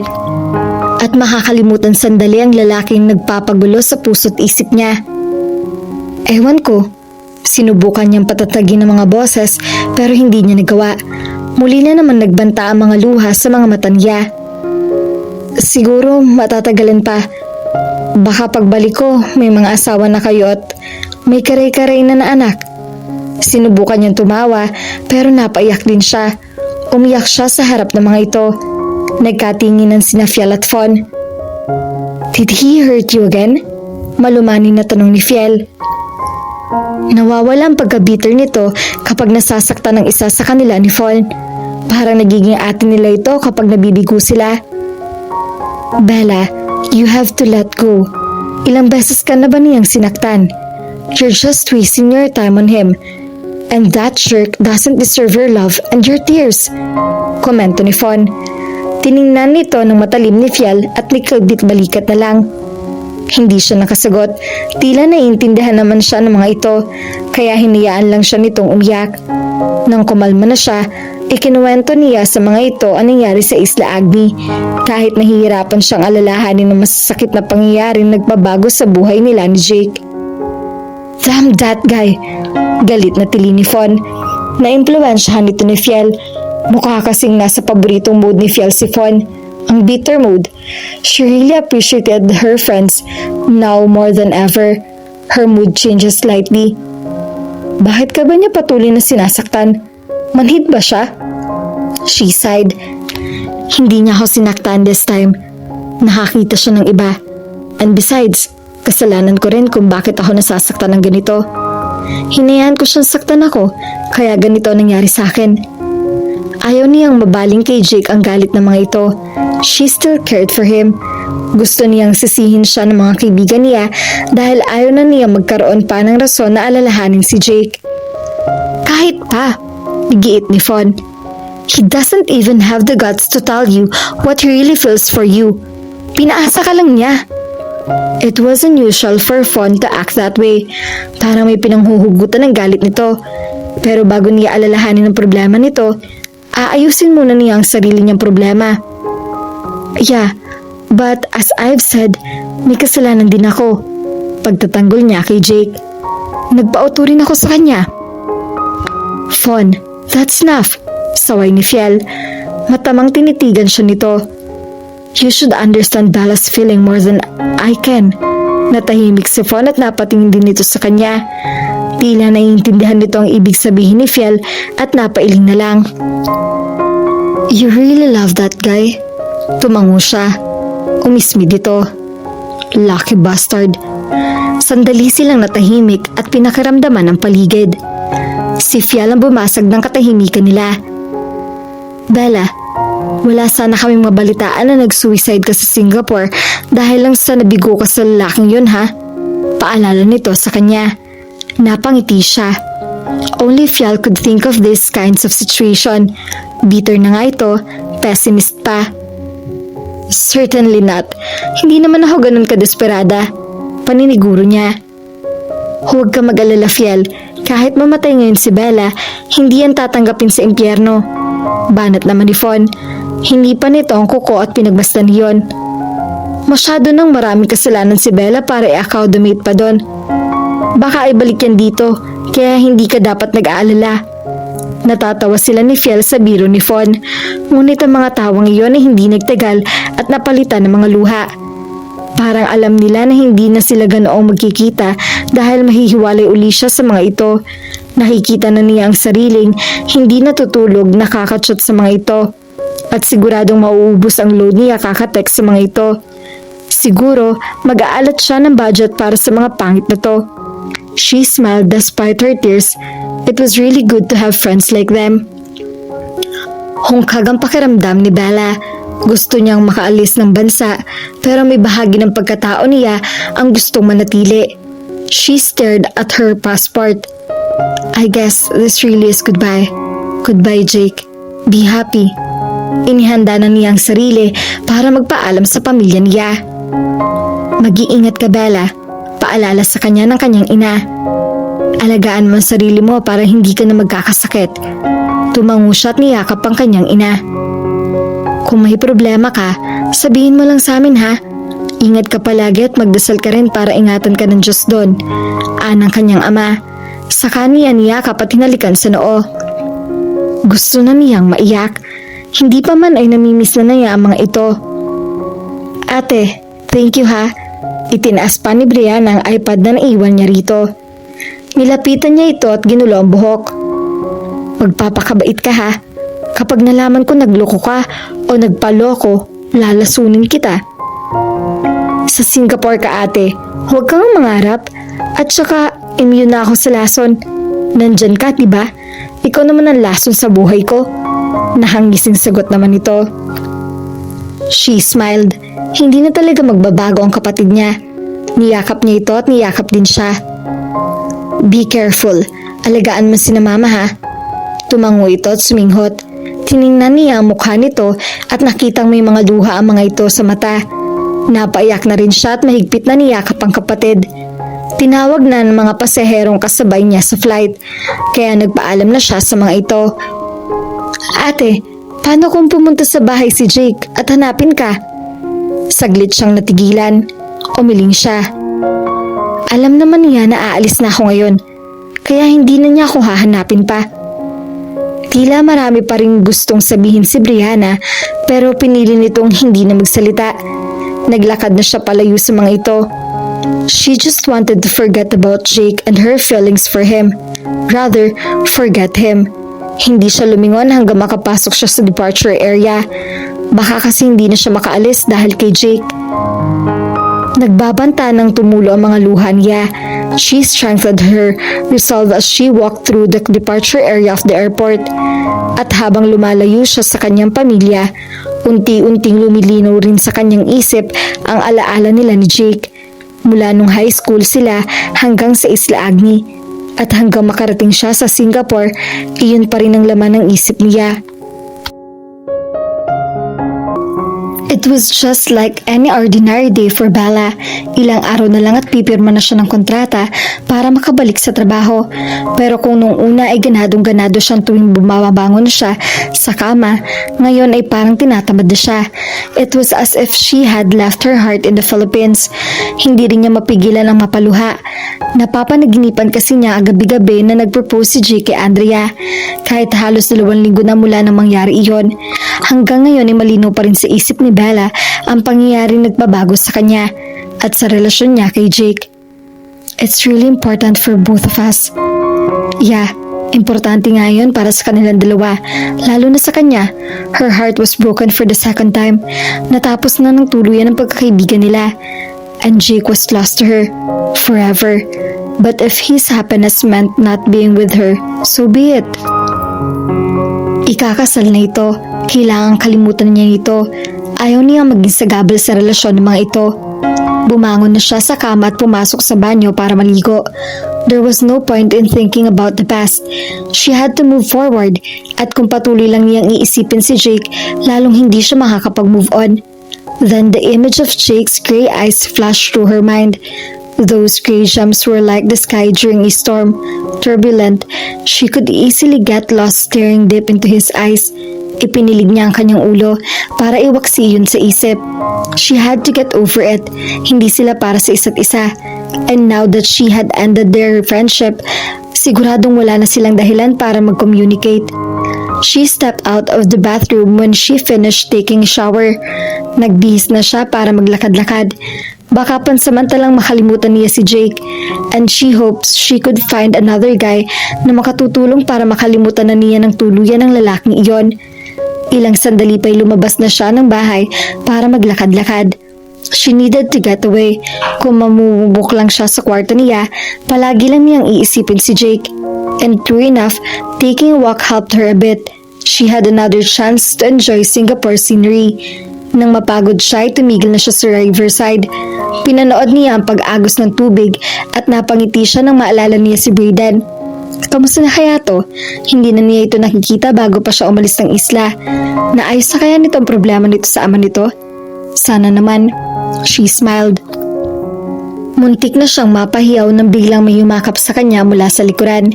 at makakalimutan sandali ang lalaking nagpapagulo sa puso't isip niya. Ewan ko, Sinubukan niyang patatagin ng mga boses pero hindi niya nagawa. Muli na naman nagbanta ang mga luha sa mga mata niya. Siguro matatagalan pa. Baka pagbalik ko may mga asawa na kayo at may karay-karay na anak. Sinubukan niyang tumawa pero napaiyak din siya. Umiyak siya sa harap ng mga ito. Nagkatinginan sina Fiel at Fon. Did he hurt you again? Malumanay na tanong ni Fiel. Nawawala ang pagka-bitter nito kapag nasasaktan ng isa sa kanila ni Fon. Parang nagiging ate nila ito kapag nabibigo sila. Bella, you have to let go. Ilang beses ka na ba niyang sinaktan? You're just wasting your time on him. And that jerk doesn't deserve your love and your tears. Komento ni Fon. Tiningnan nito ng matalim ni Fiel at nikabit balikat na lang. Hindi siya nakasagot. Tila naiintindihan naman siya ng mga ito, kaya hinayaan lang siya nitong umiyak. Nang kumalma na siya, ikinuwento niya sa mga ito ang nangyari sa Isla Agni. Kahit nahihirapan siyang alalahanin ng masasakit na pangyayaring nagbabago sa buhay nila ni Jake. Damn that guy! Galit na tili ni Fon. Naimpluwensyahan nito ni Fiel. Mukha kasing nasa paboritong mood ni Fiel si Fon. Ang bitter mood. She really appreciated her friends now more than ever. Her mood changes slightly. Bakit ka ba niya patuloy na sinasaktan? Manhid ba siya? She sighed. Hindi niya ako sinaktan this time. Nakakita siya ng iba. And besides, kasalanan ko rin kung bakit ako nasasaktan ng ganito. Hinayaan ko siyang saktan ako, kaya ganito nangyari sa akin. Ayaw niyang mabaling kay Jake ang galit ng mga ito. She still cared for him. Gusto niyang sisihin siya ng mga kaibigan niya dahil ayaw na niya magkaroon pa ng rason na alalahanin si Jake. Kahit pa, giit ni Fon. He doesn't even have the guts to tell you what he really feels for you. Pinaasa ka lang niya. It was unusual for Fon to act that way. Parang may pinanghuhugutan ng galit nito. Pero bago niya alalahanin ang problema nito, aayusin muna niya ang sarili niyang problema. Yeah, but as I've said, may kasalanan din ako. Pagtatanggol niya kay Jake. Nagpauto rin ako sa kanya. Fon, that's enough. Saway ni Fiel. Matamang tinitigan siya nito. You should understand Bella's feeling more than I can. Natahimik si Fon at napatingin din nito sa kanya. Tila naiintindihan nito ang ibig sabihin ni Fiel at napailing na lang. You really love that guy? Tumango siya. Umismi dito. Lucky bastard. Sandali silang natahimik at pinakiramdaman ang paligid. Si Fiel ang bumasag ng katahimikan nila. Bella, wala sana kaming mabalitaan na nag-suicide ka sa Singapore dahil lang sa nabigo ka sa lalaking yun, ha? Paalala nito sa kanya. Napangiti siya. Only Fiel could think of these kinds of situation. Bitter na nga ito, pessimist pa. Certainly not. Hindi naman ako ganun kadesperada. Paniniguro niya. Huwag ka mag-alala, Fiel. Kahit mamatay ngayon si Bella, hindi yan tatanggapin sa impyerno. Banat naman ni Fon. Hindi pa nito ang kuko at pinagbastan yon. Masyado nang maraming kasalanan si Bella para i-accommodate pa doon. Baka ibalik yan dito, kaya hindi ka dapat nag-aalala. Natatawa sila ni Fiel sa biro ni Fon. Ngunit ang mga tawang iyon ay hindi nagtagal at napalitan ng mga luha. Parang alam nila na hindi na sila ganoong magkikita dahil mahihiwalay uli siya sa mga ito. Nakikita na niya ang sariling hindi natutulog nakakachot sa mga ito. At siguradong mauubos ang load niya kakatext sa mga ito. Siguro mag-aalat siya ng budget para sa mga pangit na to. She smiled despite her tears. It was really good to have friends like them. Hungkag ang pakiramdam ni Bella. Gusto niyang makaalis ng bansa pero may bahagi ng pagkatao niya ang gustong manatili. She stared at her passport. I guess this really is goodbye. Goodbye, Jake. Be happy. Inihanda na niya ang sarili para magpaalam sa pamilya niya. Mag-iingat ka, Bella. Paalala sa kanya ng kanyang ina. Alagaan mo ang sarili mo para hindi ka na magkakasakit. Tumango siya at niyakap ang kanyang ina. Kung may problema ka, sabihin mo lang sa amin, ha? Ingat ka palagi at magdasal ka rin para ingatan ka ng Diyos doon. Anang kanyang ama. Saka niya niyakap at hinalikan sa noo. Gusto na niyang maiyak. Hindi pa man ay namimiss na niya ang mga ito. Ate, thank you ha. Itinaas pa ni Brianna ang iPad na naiwan niya rito. Nilapitan niya ito at ginulo ang buhok. Magpapakabait ka ha. Kapag nalaman ko nagloko ka o nagpaloko, lalasunin kita. Sa Singapore ka ate, huwag kang mangarap. At saka, immune na ako sa lason. Nandyan ka, diba? Ikaw naman ang lason sa buhay ko. Nahangising sagot naman ito. She smiled. Hindi na talaga magbabago ang kapatid niya. Niyakap niya ito at niyakap din siya. Be careful. Alagaan mo si na mama ha. Tumango ito at suminghot. Tiningnan niya ang mukha nito at nakitang may mga luha ang mga ito sa mata. Napaiyak na rin siya at mahigpit na niyakap ang kapatid. Tinawag na ng mga pasaherong kasabay niya sa flight, kaya nagpaalam na siya sa mga ito. Ate, paano kung pumunta sa bahay si Jake at hanapin ka? Saglit siyang natigilan. Umiling siya. Alam naman niya na aalis na ako ngayon, kaya hindi na niya ako hahanapin pa. Tila marami pa rin gustong sabihin si Brianna, pero pinili nitong hindi na magsalita. Naglakad na siya palayo sa mga ito. She just wanted to forget about Jake and her feelings for him. Rather, forget him. Hindi siya lumingon hanggang makapasok siya sa departure area. Baka kasi hindi na siya makaalis dahil kay Jake. Nagbabanta ng tumulo ang mga luha niya. She strengthened her resolve as she walked through the departure area of the airport. At habang lumalayo siya sa kanyang pamilya, unti-unting lumilinaw rin sa kanyang isip ang alaala nila ni Jake. Mula nung high school sila hanggang sa Isla Agni. At hanggang makarating siya sa Singapore, iyon pa rin ang laman ng isip niya. It was just like any ordinary day for Bella. Ilang araw na lang at pipirma na siya ng kontrata para makabalik sa trabaho. Pero kung nung una ay ganadong-ganado siyang tuwing bumabangon na siya sa kama, ngayon ay parang tinatamad na siya. It was as if she had left her heart in the Philippines. Hindi rin niya mapigilan ang mapaluha. Napapanaginipan kasi niya gabi-gabi na nag-propose si Jake kay Andrea. Kahit halos 2 linggo na mula nang mangyari iyon. Hanggang ngayon ay malinaw pa rin sa isip ni Bella ang pangyayaring nagbabago sa kanya at sa relasyon niya kay Jake. It's really important for both of us. Yeah, importante nga yun para sa kanilang dalawa, lalo na sa kanya. Her heart was broken for the second time. Natapos na ng tuluyan ang pagkakaibigan nila. And Jake was lost to her forever. But if his happiness meant not being with her, so be it. Ikakasal na ito. Kailangang kalimutan niya ito. Ayaw niya maging sagabal sa relasyon ng mga ito. Bumangon na siya sa kama at pumasok sa banyo para maligo. There was no point in thinking about the past. She had to move forward. At kung patuloy lang niyang iisipin si Jake, lalong hindi siya makakapag-move on. Then the image of Jake's gray eyes flashed through her mind. Those gray gems were like the sky during a storm, turbulent. She could easily get lost staring deep into his eyes. Ipinilig niya ang kanyang ulo para iwaksi yun sa isip. She had to get over it. Hindi sila para sa isa't isa. And now that she had ended their friendship, siguradong wala na silang dahilan para mag-communicate. She stepped out of the bathroom when she finished taking a shower. Nagbihis na siya para maglakad-lakad. Baka pansamantalang makalimutan niya si Jake, and she hopes she could find another guy na makatutulong para makalimutan na niya ng tuluyan ng lalaking iyon. Ilang sandali pa'y lumabas na siya ng bahay para maglakad-lakad. She needed to get away. Kung mamumubok lang siya sa kwarto niya, palagi lang niyang iisipin si Jake. And true enough, taking a walk helped her a bit. She had another chance to enjoy Singapore scenery. Nang mapagod siya, tumigil na siya sa riverside. Pinanood niya ang pag-agos ng tubig at napangiti siya nang maalala niya si Brayden. Kamusta na kaya to? Hindi na niya ito nakikita bago pa siya umalis ng isla. Naayos na kaya nito ang problema nito sa ama nito? Sana naman. She smiled. Muntik na siyang mapahiyaw nang biglang may yumakap sa kanya mula sa likuran.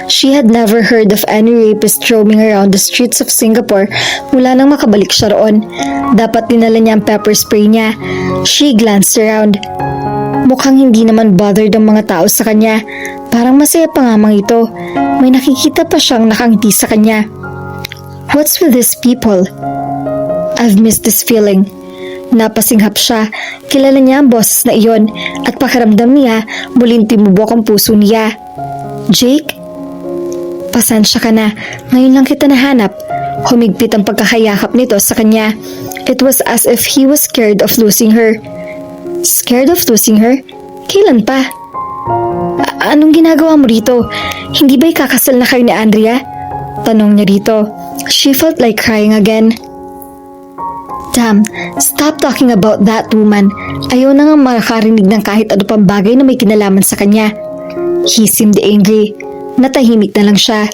She had never heard of any rapist roaming around the streets of Singapore mula nang makabalik siya roon. Dapat dinala niya ang pepper spray niya. She glanced around. Mukhang hindi naman bothered ang mga tao sa kanya. Parang masaya pa nga mang ito. May nakikita pa siyang nakangiti sa kanya. What's with these people? I've missed this feeling. Napasinghap siya. Kilala niya ang boses na iyon at pakiramdam niya muling timubok ang puso niya. Jake? Pasensya ka na. Ngayon lang kita nahanap. Humigpit ang pagkakayakap nito sa kanya. It was as if he was scared of losing her. Scared of losing her? Kailan pa? Anong ginagawa mo rito? Hindi ba ikakasal na kayo ni Andrea? Tanong niya rito. She felt like crying again. Damn, stop talking about that woman. Ayaw na nga makakarinig ng kahit ano pang bagay na may kinalaman sa kanya. He seemed angry. Natahimik na lang siya.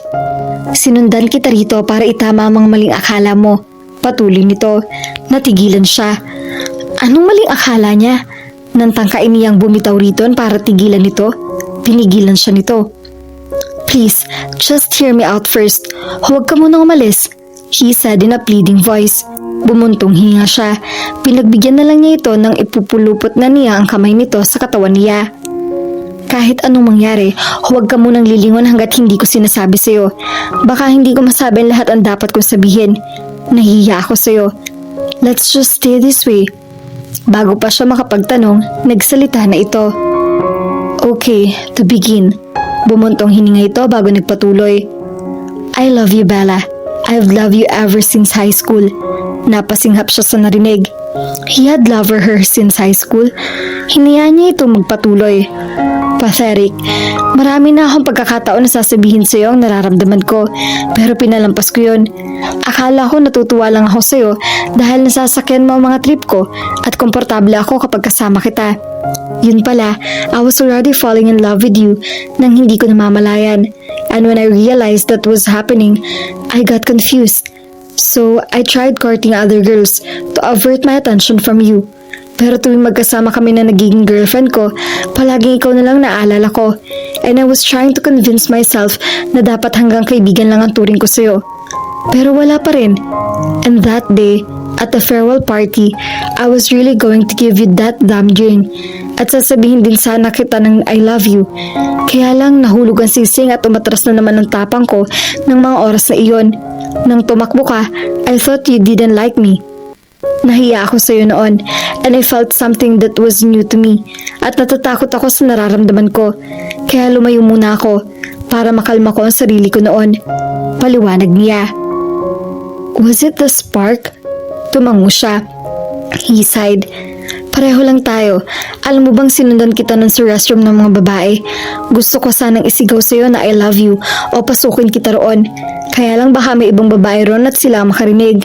Sinundan kita rito para itama ang mga maling akala mo. Patuloy nito. Natigilan siya. Anong maling akala niya? Nantangkain niyang bumitaw rito para tigilan nito. Pinigilan siya nito. Please, just hear me out first. Huwag ka muna umalis, he said in a pleading voice. Bumuntong hinga siya. Pinagbigyan na lang niya ito nang ipupulupot na niya ang kamay nito sa katawan niya. Kahit anong mangyari, huwag ka munang lilingon hanggat hindi ko sinasabi sa'yo. Baka hindi ko masabi ang lahat ang dapat kong sabihin. Nahihiya ako sa'yo. Let's just stay this way. Bago pa siya makapagtanong, nagsalita na ito. Okay, to begin. Bumuntong hininga ito bago nagpatuloy. I love you, Bella. I've loved you ever since high school. Napasinghap siya sa narinig. He had loved her since high school. Hinayaan niya ito magpatuloy. Pathetic. Marami na akong pagkakataon na sasabihin sa iyo ang nararamdaman ko, pero pinalampas ko yun. Akala ko natutuwa lang ako sa iyo dahil nasasakyan mo ang mga trip ko at komportable ako kapag kasama kita. Yun pala, I was already falling in love with you nang hindi ko namamalayan. And when I realized that was happening, I got confused. So, I tried courting other girls to avert my attention from you. Pero tuwing magkasama kami na nagiging girlfriend ko, palaging ikaw na lang naalala ko. And I was trying to convince myself na dapat hanggang kaibigan lang ang turing ko sa'yo. Pero wala pa rin. And that day, at the farewell party, I was really going to give you that damn ring. At sasabihin din sana kita ng I love you. Kaya lang nahulog ang sising at umatras na naman ang tapang ko ng mga oras na iyon. Nang tumakbo ka, I thought you didn't like me. Nahiya ako sa iyo noon and I felt something that was new to me at natatakot ako sa nararamdaman ko. Kaya lumayo muna ako para makalma ko ang sarili ko noon. Paliwanag niya. Was it the spark? Tumango siya. He sighed. Pareho lang tayo. Alam mo bang sinundan kita nun sa restroom ng mga babae? Gusto ko sanang isigaw sa'yo na I love you o pasukin kita roon. Kaya lang baka may ibang babae roon at sila makarinig.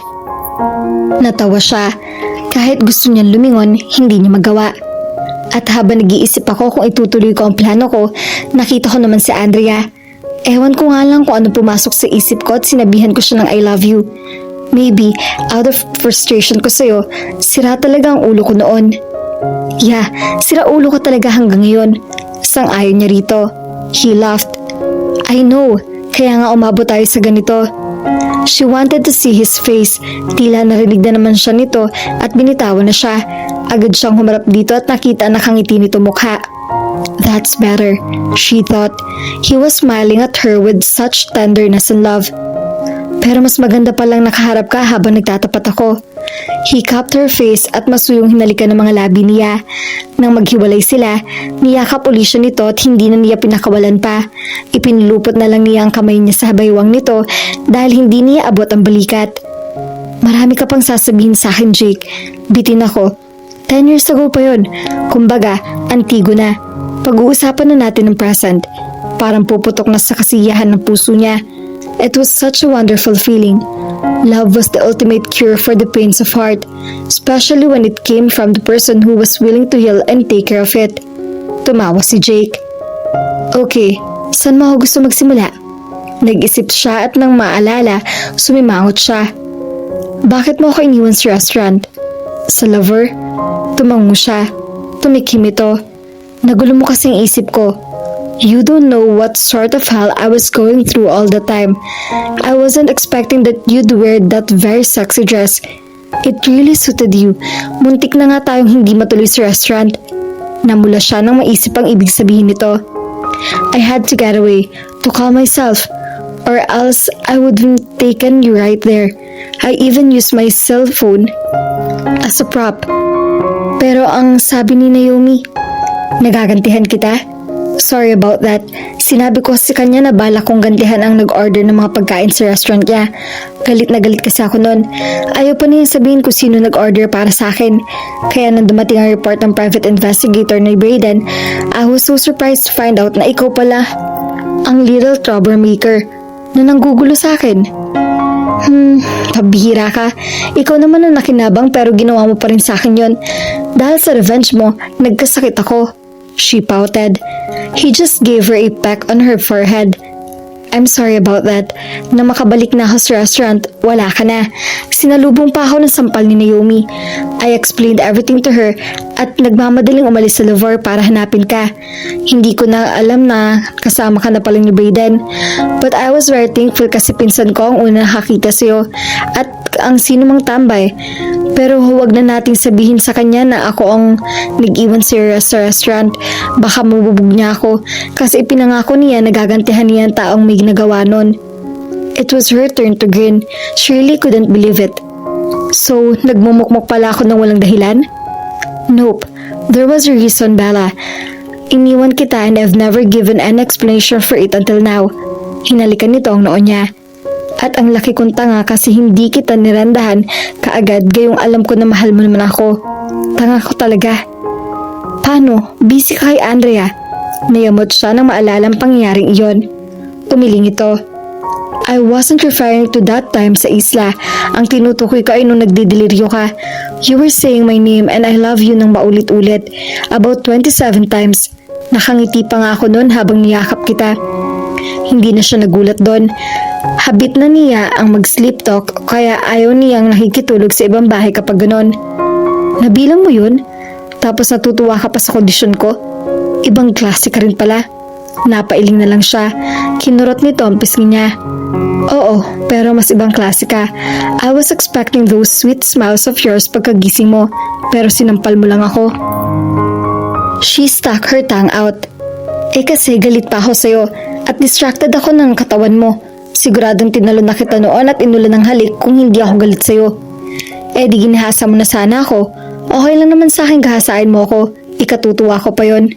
Natawa siya. Kahit gusto niyang lumingon, hindi niya magawa. At habang nag-iisip ako kung itutuloy ko ang plano ko, nakita ko naman si Andrea. Ewan ko nga lang kung ano pumasok sa isip ko at sinabihan ko siya ng I love you. Maybe, out of frustration ko sa'yo, sira talaga ang ulo ko noon. Yeah, sira ulo ko talaga hanggang ngayon. Sang-ayon niya rito. He laughed. I know, kaya nga umabot tayo sa ganito. She wanted to see his face. Tila narinig na naman siya nito at binitawan na siya. Agad siyang humarap dito at nakita na nakangiti nito mukha. That's better, she thought. He was smiling at her with such tenderness and love. Pero mas maganda palang nakaharap ka habang nagtatapat ako. He cupped her face at masuyong hinalikan ng mga labi niya. Nang maghiwalay sila, niyakap uli siya nito at hindi na niya pinakawalan pa. Ipinilupot na lang niya ang kamay niya sa baywang nito dahil hindi niya abot ang balikat. Marami ka pang sasabihin sa akin, Jake. Bitin ako. 10 years ago pa yun. Kumbaga, antigo na. Pag-uusapan na natin ang present. Parang puputok na sa kasiyahan ng puso niya. It was such a wonderful feeling. Love was the ultimate cure for the pains of heart, especially when it came from the person who was willing to heal and take care of it. Tumawa si Jake. Okay, saan mo ako gusto magsimula? Nag-isip siya at nang maalala, sumimangot siya. Bakit mo ako iniwan sa restaurant? Sa lover? Tumango siya. Tumikim ito. Nagulo mo kasing isip ko. You don't know what sort of hell I was going through all the time. I wasn't expecting that you'd wear that very sexy dress. It really suited you. Muntik na nga tayong hindi matuloy sa restaurant. Namula siya nang maisip ang ibig sabihin nito. I had to get away, to calm myself, or else I would have taken you right there. I even used my cell phone as a prop. Pero ang sabi ni Naomi, nagagantihan kita? Sorry about that. Sinabi ko sa kanya na bala kong gantihan ang nag-order ng mga pagkain sa restaurant niya. Galit na galit kasi ako noon. Ayaw pa niya sabihin kung sino nag-order para sa akin. Kaya nang dumating ang report ng private investigator na Brayden, I was so surprised to find out na ikaw pala ang little troublemaker na nanggugulo sa akin. Pabihira ka. Ikaw naman ang nakinabang pero ginawa mo pa rin sa akin yon. Dahil sa revenge mo, nagkasakit ako. She pouted. He just gave her a peck on her forehead. I'm sorry about that. Na makabalik na ako sa restaurant, wala ka na. Sinalubong pa ako ng sampal ni Naomi. I explained everything to her at nagmamadaling umalis sa Lavore para hanapin ka. Hindi ko na alam na kasama ka na pala ni Brayden. But I was very thankful kasi pinsan ko ang una nakakita sa'yo at ang sino mang tambay. Pero huwag na nating sabihin sa kanya na ako ang nag-iwan sa restaurant. Baka mabubog niya ako kasi ipinangako niya na gagantihan niya ang taong may ginagawa nun. It was her turn to grin. She really couldn't believe it. So, nagmumukmuk pala ako ng walang dahilan? Nope. There was a reason, Bella. Iniwan kita and I've never given an explanation for it until now. Hinalikan nito ang noo niya. At ang laki kong tanga kasi hindi kita nirandahan kaagad gayong alam ko na mahal mo naman ako. Tanga ko talaga. Paano? Busy ka kay Andrea. Nayamot siya nang maalala ang pangyayaring iyon. Umiling ito. I wasn't referring to that time sa isla. Ang tinutukoy ko ay nung nagdideliryo ka. You were saying my name and I love you nang maulit-ulit. About 27 times. Nakangiti pa nga ako noon habang niyakap kita. Hindi na siya nagulat doon. Habit na niya ang mag-sleep talk kaya ayaw niyang nakikitulog sa ibang bahay kapag ganon. Nabilang mo yun? Tapos natutuwa ka pa sa kondisyon ko? Ibang klase ka rin pala. Napailing na lang siya. Kinurot nito ang pisngi niya. Oo, pero mas ibang klase ka. I was expecting those sweet smiles of yours pagkagising mo, pero sinampal mo lang ako. She stuck her tongue out. Kasi galit pa ako sa'yo at distracted ako ng katawan mo. Siguradong tinalo na kita noon at inulan ng halik kung hindi ako galit sa'yo. Di ginihasa mo na sana ako. Okay lang naman sa akin gahasain mo ako. Ikatutuwa ko pa yon.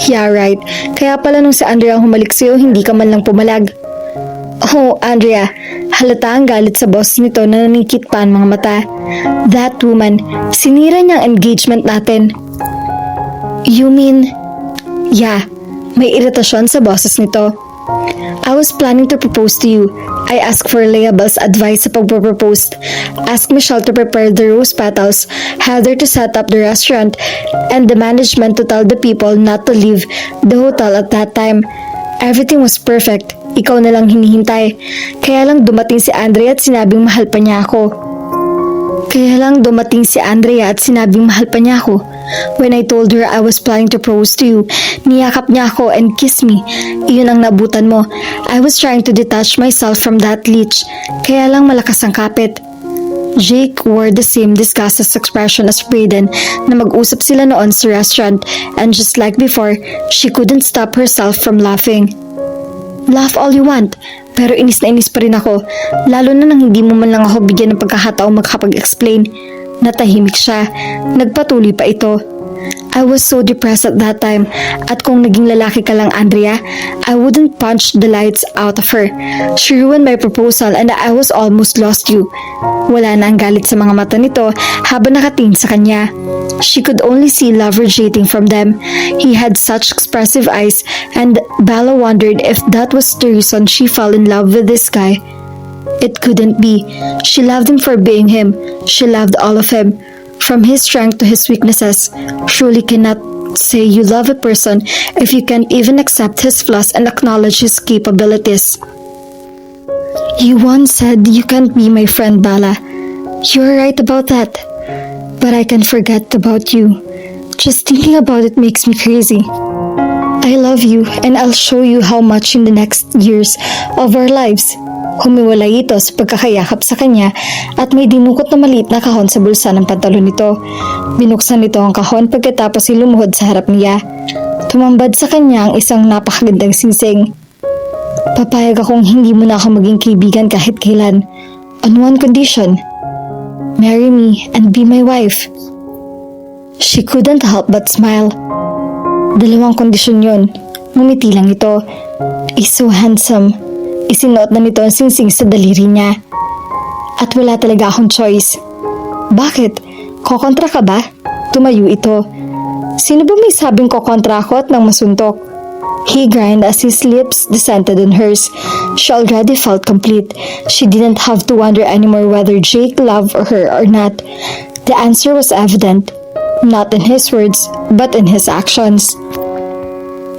Yeah, right. Kaya pala nung si Andrea ang humalik sa'yo, hindi ka man lang pumalag. Oh, Andrea, halata ang galit sa boss nito na naningkit pa ang mga mata. That woman, sinira niya ang engagement natin. You mean? Yeah, may iritasyon sa bosses nito. I was planning to propose to you. I asked for Leabel's advice sa pagpropose. Asked Michelle to prepare the rose petals, Heather to set up the restaurant, and the management to tell the people not to leave the hotel at that time. Everything was perfect. Ikaw na lang hinihintay. Kaya lang dumating si Andrea at sinabing mahal pa niya ako. When I told her I was planning to propose to you, niyakap niya ako and kissed me. Iyon ang nabutan mo. I was trying to detach myself from that leech. Kaya lang malakas ang kapit. Jake wore the same disgusted expression as Brayden na mag-usap sila noon sa restaurant, and just like before, she couldn't stop herself from laughing. Laugh all you want, pero inis na inis pa rin ako, lalo na nang hindi mo man lang ako bigyan ng pagkakataong makapag-explain. Natahimik siya. Nagpatuloy pa ito. I was so depressed at that time, at kung naging lalaki ka lang, Andrea, I wouldn't punch the lights out of her. She ruined my proposal and I was almost lost you. Wala na ang galit sa mga mata nito habang nakatingin sa kanya. She could only see love radiating from them. He had such expressive eyes, and Bella wondered if that was the reason she fell in love with this guy. It couldn't be. She loved him for being him. She loved all of him. From his strength to his weaknesses. Surely cannot say you love a person if you can't even accept his flaws and acknowledge his capabilities. You once said you can't be my friend, Bella. You're right about that. But I can't forget about you. Just thinking about it makes me crazy. I love you and I'll show you how much in the next years of our lives. Humiwalay ito sa pagkakayakap sa kanya at may dinukot na maliit na kahon sa bulsa ng pantalon nito. Binuksan nito ang kahon pagkatapos lumuhod sa harap niya. Tumambad sa kanya ang isang napakagandang singsing. Papayag akong hindi mo na ako maging kaibigan kahit kailan. On one condition. Marry me and be my wife. She couldn't help but smile. Dalawang kondisyon yon. Ngumiti lang ito. Is so handsome. Isinuot na nito ang singsing sa daliri niya. At wala talaga akong choice. Bakit? Kokontra ka ba? Tumayo ito. Sino ba may sabing kokontra ako at nang masuntok? He grinned as his lips descended on hers. She already felt complete. She didn't have to wonder anymore whether Jake loved her or not. The answer was evident. Not in his words, but in his actions.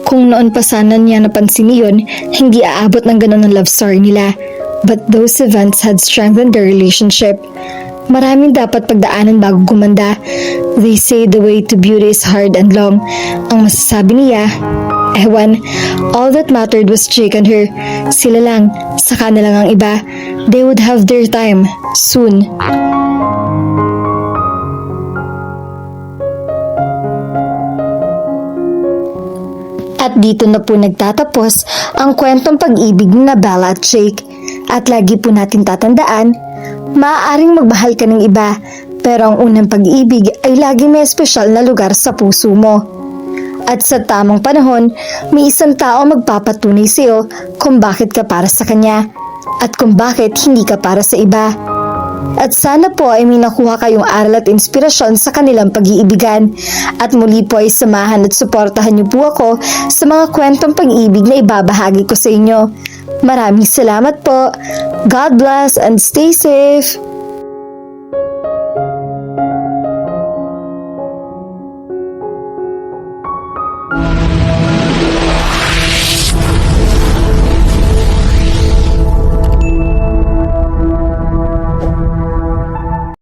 Kung noon pa sana niya napansin iyon, hindi aabot ng ganun ang love story nila. But those events had strengthened their relationship. Maraming dapat pagdaanan bago gumanda. They say the way to beauty is hard and long. Ang masasabi niya, ewan, all that mattered was Jake and her. Sila lang, saka na lang ang iba. They would have their time, soon. At dito na po nagtatapos ang kwentong pag-ibig na Bella at Jake. At lagi po natin tatandaan, maaaring magmahal ka ng iba, pero ang unang pag-ibig ay lagi may espesyal na lugar sa puso mo. At sa tamang panahon, may isang tao magpapatunay sa iyo kung bakit ka para sa kanya at kung bakit hindi ka para sa iba. At sana po ay may nakuha kayong aral at inspirasyon sa kanilang pag-iibigan. At muli po ay samahan at suportahan niyo po ako sa mga kwentong pag-ibig na ibabahagi ko sa inyo. Maraming salamat po. God bless and stay safe.